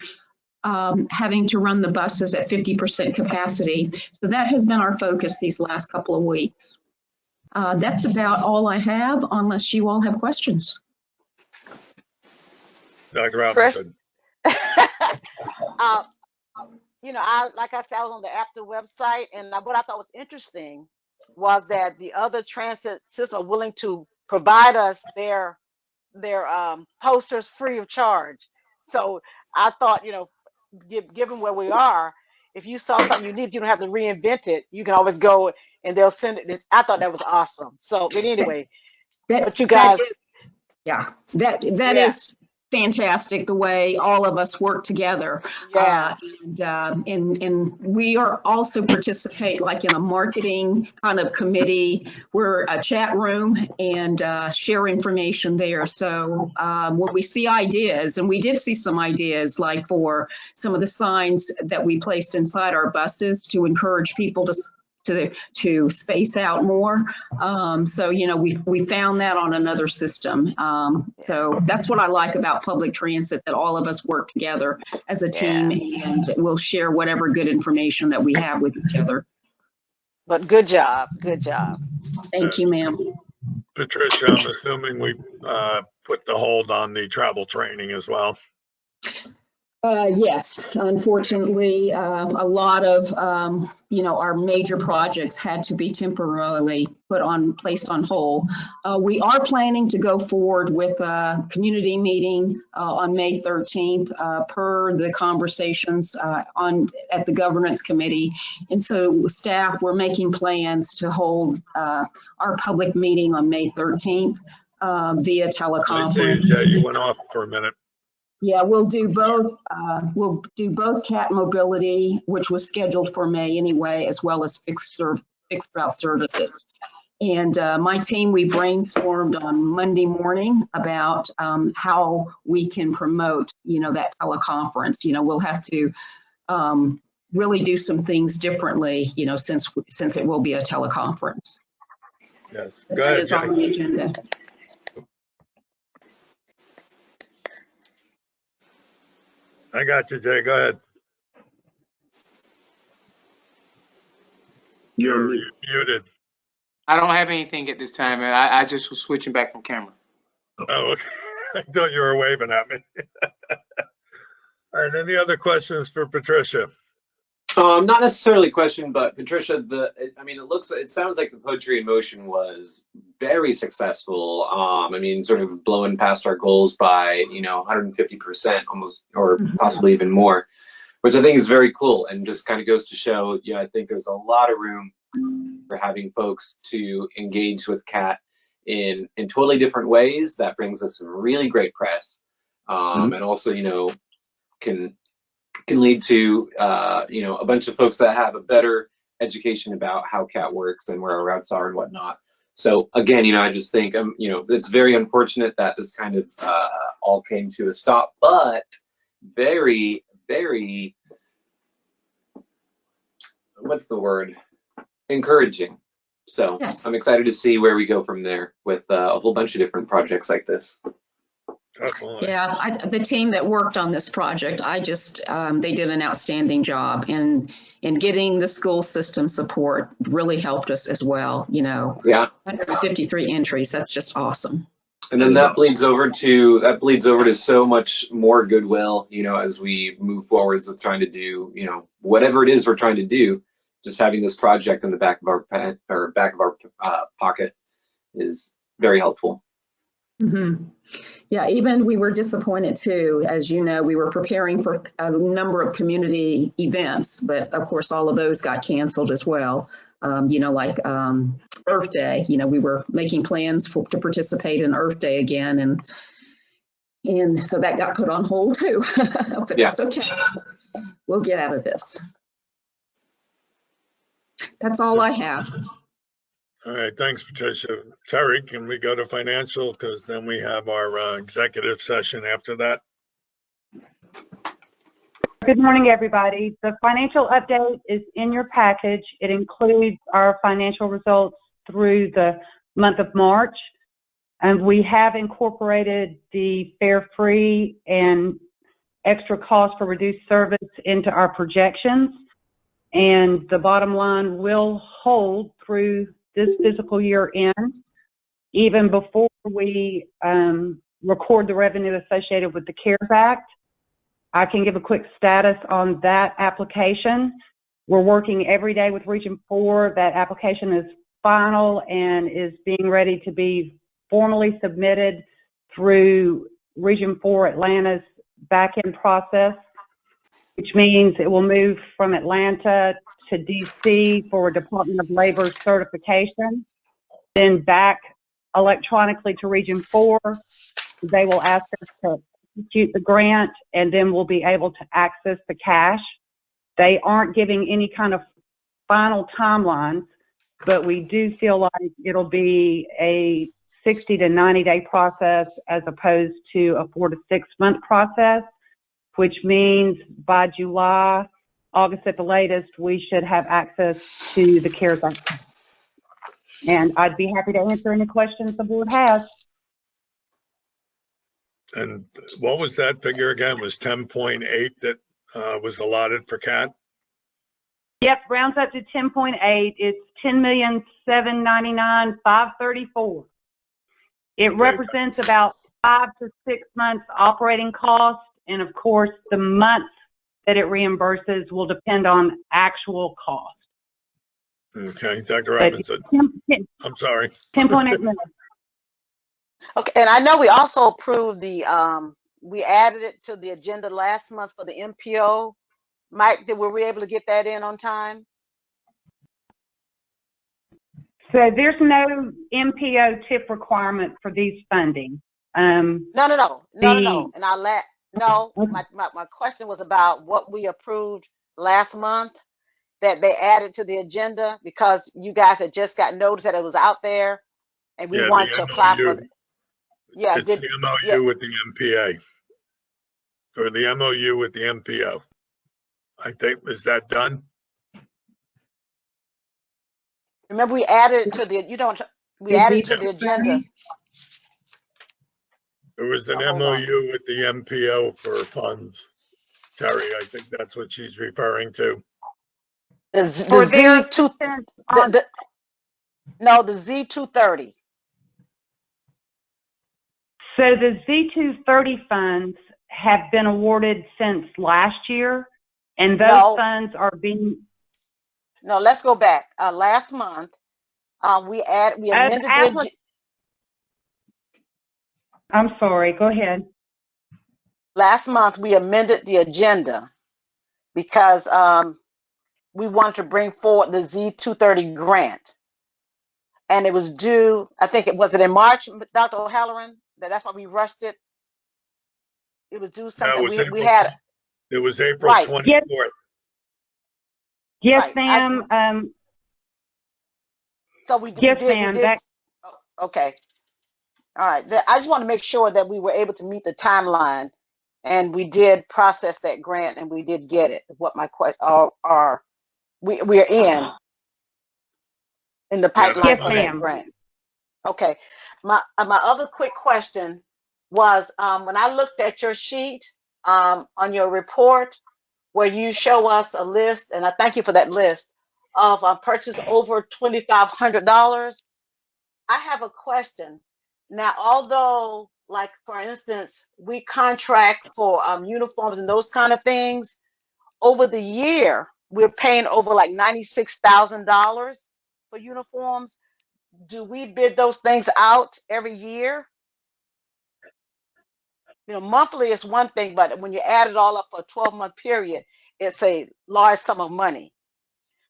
[SPEAKER 12] having to run the buses at 50% capacity. So that has been our focus these last couple of weeks. That's about all I have, unless you all have questions.
[SPEAKER 3] Dr. Robinson.
[SPEAKER 6] You know, like I said, I was on the APTA website, and what I thought was interesting was that the other transit systems are willing to provide us their posters free of charge. So I thought, you know, given where we are, if you saw something you need, you don't have to reinvent it. You can always go and they'll send it. I thought that was awesome. So, but anyway, but you guys,
[SPEAKER 12] that is fantastic, the way all of us work together. And we are also participate like in a marketing kind of committee. We're a chat room and share information there. So when we see ideas, and we did see some ideas like for some of the signs that we placed inside our buses to encourage people to space out more. So, you know, we found that on another system. So that's what I like about public transit, that all of us work together as a team and we'll share whatever good information that we have with each other.
[SPEAKER 6] But good job. Good job.
[SPEAKER 12] Thank you, ma'am.
[SPEAKER 3] Patricia, I'm assuming we put the hold on the travel training as well.
[SPEAKER 12] Yes, unfortunately, a lot of, you know, our major projects had to be temporarily placed on hold. We are planning to go forward with a community meeting on May 13th per the conversations at the governance committee. And so staff, we're making plans to hold our public meeting on May 13th via teleconference.
[SPEAKER 3] Yeah, you went off for a minute.
[SPEAKER 12] Yeah, we'll do both. We'll do both CAT mobility, which was scheduled for May anyway, as well as fixed route services. And my team, we brainstormed on Monday morning about how we can promote, you know, that teleconference. You know, we'll have to really do some things differently, you know, since it will be a teleconference.
[SPEAKER 3] Yes, go ahead.
[SPEAKER 12] That is on the agenda.
[SPEAKER 3] I got you, Jay. Go ahead. You're muted.
[SPEAKER 4] I don't have anything at this time, and I just was switching back from camera.
[SPEAKER 3] Oh, okay. I thought you were waving at me. All right. Any other questions for Patricia?
[SPEAKER 11] Not necessarily a question, but Patricia, it sounds like the Poetry in Motion was very successful. I mean, sort of blowing past our goals by, you know, 150% almost, or possibly even more, which I think is very cool and just kind of goes to show, you know, I think there's a lot of room for having folks to engage with CAT in totally different ways. That brings us some really great press, and also, you know, can lead to you know, a bunch of folks that have a better education about how CAT works and where our routes are and whatnot. So again, you know, I just think you know, it's very unfortunate that this kind of all came to a stop, but very, very, what's the word? Encouraging. So yes. I'm excited to see where we go from there with a whole bunch of different projects like this.
[SPEAKER 12] Yeah, the team that worked on this project, they did an outstanding job in getting the school system support. Really helped us as well. You know, 153 entries. That's just awesome.
[SPEAKER 11] And then that bleeds over to so much more goodwill. You know, as we move forwards with trying to do, you know, whatever it is we're trying to do, just having this project in the back of our pocket is very helpful.
[SPEAKER 12] Mm-hmm. Yeah, even we were disappointed too. As you know, we were preparing for a number of community events, but of course all of those got canceled as well. You know, like Earth Day, you know, we were making plans to participate in Earth Day again, and so that got put on hold too. But that's okay. We'll get out of this. That's all I have.
[SPEAKER 3] All right, thanks, Patricia. Terry, can we go to financial? Because then we have our executive session after that.
[SPEAKER 10] Good morning, everybody. The financial update is in your package. It includes our financial results through the month of March. And we have incorporated the fare-free and extra cost for reduced service into our projections. And the bottom line will hold through this fiscal year end, even before we record the revenue associated with the CARES Act. I can give a quick status on that application. We're working every day with Region 4. That application is final and is being ready to be formally submitted through Region 4 Atlanta's back-end process, which means it will move from Atlanta to DC for Department of Labor certification, then back electronically to Region 4. They will ask us to execute the grant, and then we'll be able to access the cash. They aren't giving any kind of final timelines, but we do feel like it'll be a 60 to 90-day process as opposed to a 4 to 6 month process, which means by July, August at the latest, we should have access to the CARES Act. And I'd be happy to answer any questions the board has.
[SPEAKER 3] And what was that figure again? Was 10.8 that was allotted for CAT?
[SPEAKER 10] Yep, rounds up to 10.8. It's $10,799,534. It
[SPEAKER 3] Okay.
[SPEAKER 10] represents about 5 to 6 months operating costs, and of course, the months that it reimburses will depend on actual cost.
[SPEAKER 3] Okay, Dr. Robinson. I'm sorry.
[SPEAKER 10] 10.8 million.
[SPEAKER 6] Okay, and I know we also approved the, we added it to the agenda last month for the MPO. Mike, were we able to get that in on time?
[SPEAKER 10] So there's no MPO tip requirement for these funding.
[SPEAKER 6] No. And my question was about what we approved last month that they added to the agenda because you guys had just got notice that it was out there and we wanted to apply for it. Yeah,
[SPEAKER 3] it's the MOU with the MPA or the MOU with the MPO. I think, is that done?
[SPEAKER 6] Remember we added it to the, we added it to the agenda.
[SPEAKER 3] There was an MOU with the MPO for funds. Terry, I think that's what she's referring to.
[SPEAKER 6] The Z230.
[SPEAKER 10] So the Z230 funds have been awarded since last year, and those funds are being.
[SPEAKER 6] No, let's go back. Last month, we amended the.
[SPEAKER 10] I'm sorry. Go ahead.
[SPEAKER 6] Last month we amended the agenda because we wanted to bring forward the Z230 grant, and it was due. I think it was in March, Dr. O'Halloran. That's why we rushed it. It was due something. We had.
[SPEAKER 3] It was April 24th.
[SPEAKER 10] Yes, ma'am.
[SPEAKER 6] So we did. Okay. All right. I just want to make sure that we were able to meet the timeline, and we did process that grant, and we did get it. What my question are we are in the pipeline for that grant. Okay. My other quick question was when I looked at your sheet on your report where you show us a list, and I thank you for that list of purchase over $2,500. I have a question. Now, although, like, for instance, we contract for uniforms and those kind of things, over the year, we're paying over like $96,000 for uniforms. Do we bid those things out every year? Monthly is one thing, but when you add it all up for a 12-month period, it's a large sum of money.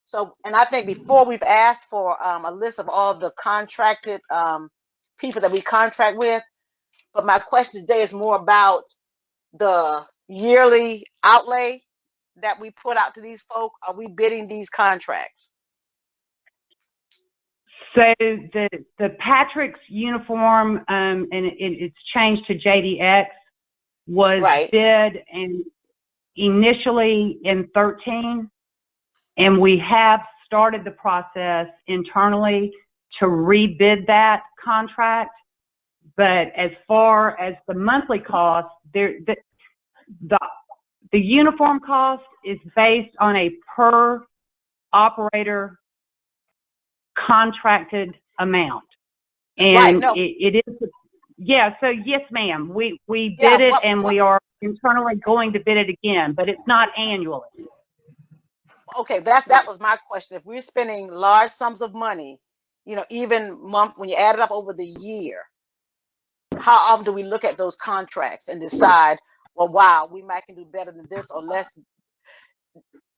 [SPEAKER 6] So, and I think before we've asked for a list of all the contracted people that we contract with, but my question today is more about the yearly outlay that we put out to these folk. Are we bidding these contracts?
[SPEAKER 10] So the Patrick's uniform, and it's changed to JDX, was bid and initially in 13, and we have started the process internally to rebid that contract. But as far as the monthly cost, the uniform cost is based on a per operator contracted amount.
[SPEAKER 6] Right,
[SPEAKER 10] And
[SPEAKER 6] no.
[SPEAKER 10] it is, yeah, so yes, ma'am, we
[SPEAKER 6] Yeah,
[SPEAKER 10] bid it and we are internally going to bid it again, but it's not annually.
[SPEAKER 6] Okay, that was my question. If we're spending large sums of money, you know, even month, when you add it up over the year, how often do we look at those contracts and decide, well, wow, we might can do better than this, or let's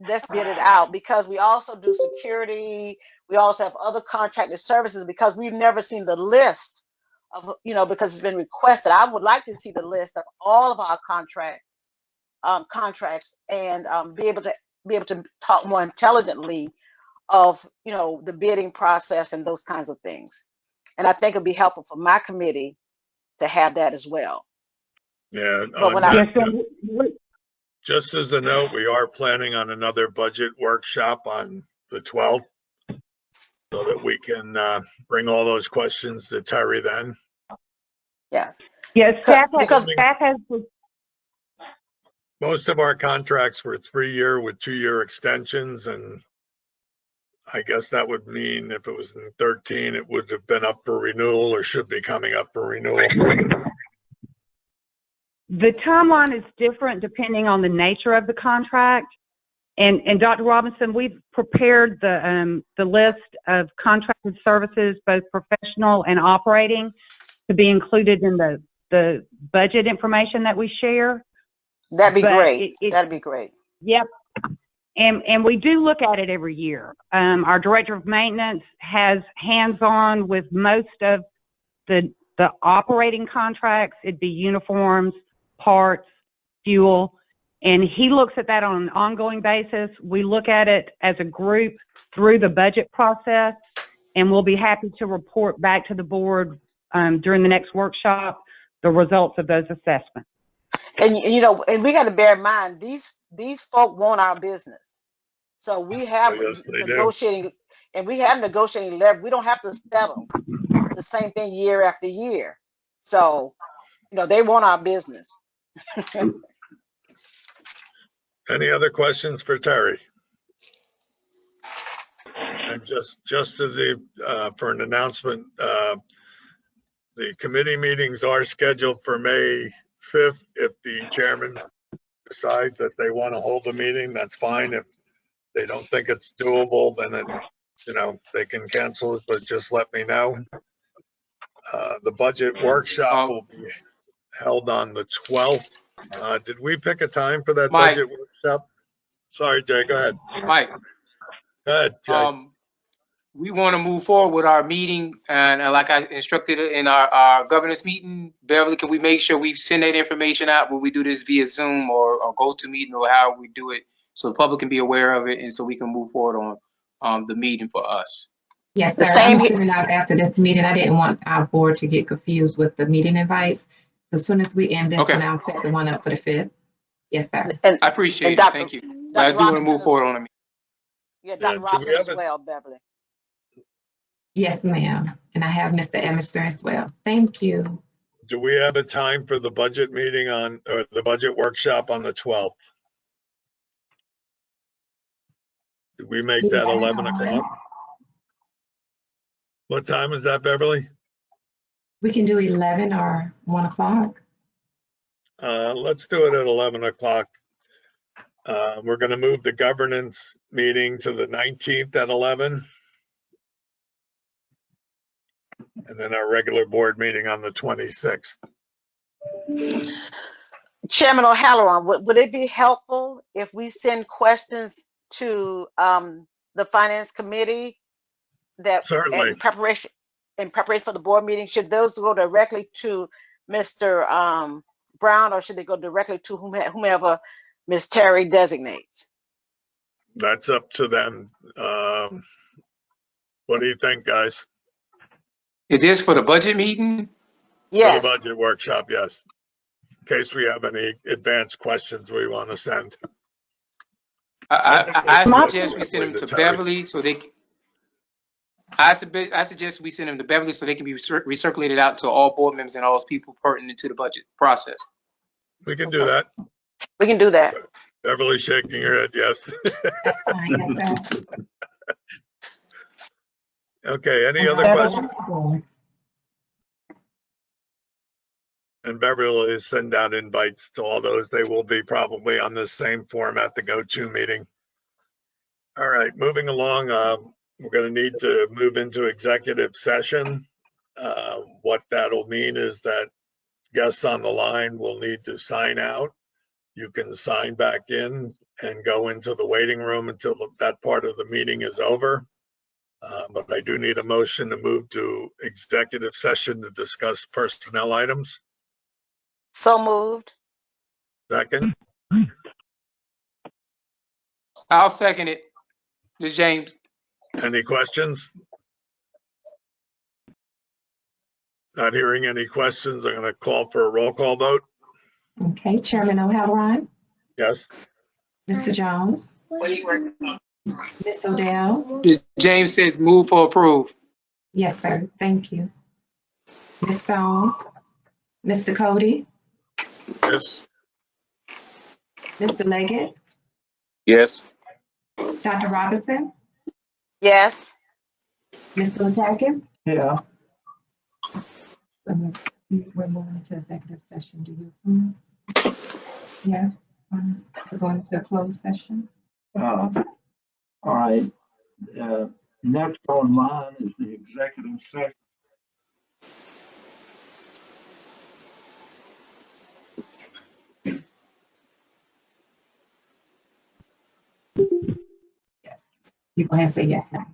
[SPEAKER 6] bid it out? Because we also do security, we also have other contracted services, because we've never seen the list of, you know, because it's been requested. I would like to see the list of all of our contracts, and be able to talk more intelligently of, you know, the bidding process and those kinds of things. And I think it'd be helpful for my committee to have that as well.
[SPEAKER 3] Yeah.
[SPEAKER 6] But when I,
[SPEAKER 3] Just as a note, we are planning on another budget workshop on the 12th, so that we can bring all those questions to Terry then.
[SPEAKER 6] yeah.
[SPEAKER 10] Yes, staff
[SPEAKER 6] Because
[SPEAKER 10] has
[SPEAKER 3] Most of our contracts were 3-year with 2-year extensions, and I guess that would mean if it was in 13, it would have been up for renewal or should be coming up for renewal.
[SPEAKER 10] the timeline is different depending on the nature of the contract. And Dr. Robinson, we've prepared the list of contracted services, both professional and operating, to be included in the budget information that we share.
[SPEAKER 6] that'd be
[SPEAKER 10] But
[SPEAKER 6] great. That'd be great.
[SPEAKER 10] Yep. And we do look at it every year. Our director of maintenance has hands-on with most of the operating contracts. It'd be uniforms, parts, fuel, and he looks at that on an ongoing basis. We look at it as a group through the budget process, and we'll be happy to report back to the board during the next workshop the results of those assessments.
[SPEAKER 6] And you know, and we got to bear in mind, these folk want our business, so we have
[SPEAKER 3] Yes, they do.
[SPEAKER 6] negotiating, and we have negotiating leverage. We don't have to settle the same thing year after year. So, you know, they want our business.
[SPEAKER 3] Any other questions for Terry? And just as for an announcement, the committee meetings are scheduled for May 5th. If the chairman decide that they want to hold a meeting, that's fine. If they don't think it's doable, then you know, they can cancel it, but just let me know. The budget workshop will be held on the 12th. Did we pick a time for that
[SPEAKER 4] Mike.
[SPEAKER 3] budget workshop? Sorry, Jay, go ahead.
[SPEAKER 4] Mike,
[SPEAKER 3] Go ahead, Jay.
[SPEAKER 4] we want to move forward with our meeting, and like I instructed in our governance meeting, Beverly, can we make sure we send that information out when we do this via Zoom or GoToMeeting, or how we do it, so the public can be aware of it and so we can move forward on the meeting for us?
[SPEAKER 2] Yes, sir. I'm sending out after this meeting. I didn't want our board to get confused with the meeting invites. So as soon as we end this one, I'll set the one up for the 5th. Yes, sir.
[SPEAKER 6] And
[SPEAKER 4] I appreciate it. Thank you. But I do want to move forward on it.
[SPEAKER 6] Yeah, Dr. Robinson as well, Beverly.
[SPEAKER 2] Yes, ma'am. And I have Mr. Emerson as well. Thank you.
[SPEAKER 3] Do we have a time for the budget meeting or the budget workshop on the 12th? Did we make that 11 o'clock? What time is that, Beverly?
[SPEAKER 2] We can do 11 or 1 o'clock.
[SPEAKER 3] Let's do it at 11 o'clock. We're going to move the governance meeting to the 19th at 11. And then our regular board meeting on the 26th.
[SPEAKER 6] Chairman O'Halloran, would it be helpful if we send questions to the Finance Committee that
[SPEAKER 3] Certainly.
[SPEAKER 6] in preparation for the board meeting? Should those go directly to Mr. Brown, or should they go directly to whomever Ms. Terry designates?
[SPEAKER 3] That's up to them. What do you think, guys?
[SPEAKER 4] Is this for the budget meeting?
[SPEAKER 6] Yes.
[SPEAKER 3] For the budget workshop, yes. In case we have any advanced questions we want to send.
[SPEAKER 4] I suggest we send them to Beverly so they can. I suggest we send them to Beverly so they can be recirculated out to all board members and all those people pertinent to the budget process.
[SPEAKER 3] We can do that.
[SPEAKER 6] We can do that.
[SPEAKER 3] Beverly shaking her head, yes.
[SPEAKER 2] That's fine. Yes, sir.
[SPEAKER 3] Okay, any other questions? And Beverly will send out invites to all those. They will be probably on the same format, the go-to meeting. All right, moving along, we're going to need to move into executive session. What that'll mean is that guests on the line will need to sign out. You can sign back in and go into the waiting room until that part of the meeting is over. But I do need a motion to move to executive session to discuss personnel items.
[SPEAKER 6] So moved.
[SPEAKER 3] Second,
[SPEAKER 4] I'll second it. Ms. James.
[SPEAKER 3] any questions? Not hearing any questions. I'm going to call for a roll call vote.
[SPEAKER 2] Okay, Chairman O'Halloran,
[SPEAKER 3] Yes.
[SPEAKER 2] Mr. Jones, Ms. Odell.
[SPEAKER 4] James says move for approve.
[SPEAKER 2] Yes, sir. Thank you. Ms. Stone, Mr. Cody,
[SPEAKER 5] Yes.
[SPEAKER 2] Mr. Leggett,
[SPEAKER 5] Yes.
[SPEAKER 2] Dr. Robinson,
[SPEAKER 6] Yes.
[SPEAKER 2] Mr. Latakis.
[SPEAKER 9] Yeah.
[SPEAKER 2] We're moving into executive session. Do you approve? Yes. We're going to a closed session.
[SPEAKER 9] All right. Next online is the executive session.
[SPEAKER 2] Yes. You go ahead and say yes now.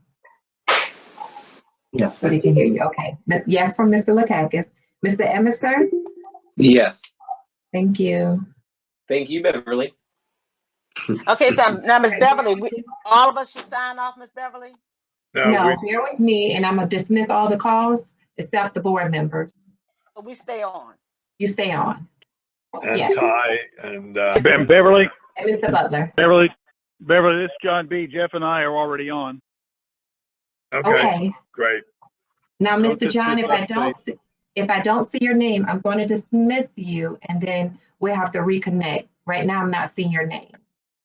[SPEAKER 9] Yes.
[SPEAKER 2] So they can hear you. Okay. Yes from Mr. Latakis. Mr. Emerson?
[SPEAKER 11] Yes.
[SPEAKER 2] Thank you.
[SPEAKER 11] Thank you, Beverly.
[SPEAKER 6] Okay, so now, Ms. Beverly, all of us should sign off, Ms. Beverly?
[SPEAKER 2] No, bear with me, and I'm going to dismiss all the calls except the board members.
[SPEAKER 6] So we stay on.
[SPEAKER 2] You stay on.
[SPEAKER 3] And
[SPEAKER 2] Yes.
[SPEAKER 3] Ty and
[SPEAKER 13] Beverly.
[SPEAKER 2] And Mr. Butler.
[SPEAKER 13] Beverly, this is John B. Jeff and I are already on.
[SPEAKER 2] Okay.
[SPEAKER 3] Great.
[SPEAKER 2] Now,
[SPEAKER 13] Don't
[SPEAKER 2] Mr. John,
[SPEAKER 13] dismiss
[SPEAKER 2] if I don't see your name, I'm going to dismiss you, and then we'll have to reconnect. Right now, I'm not seeing your name.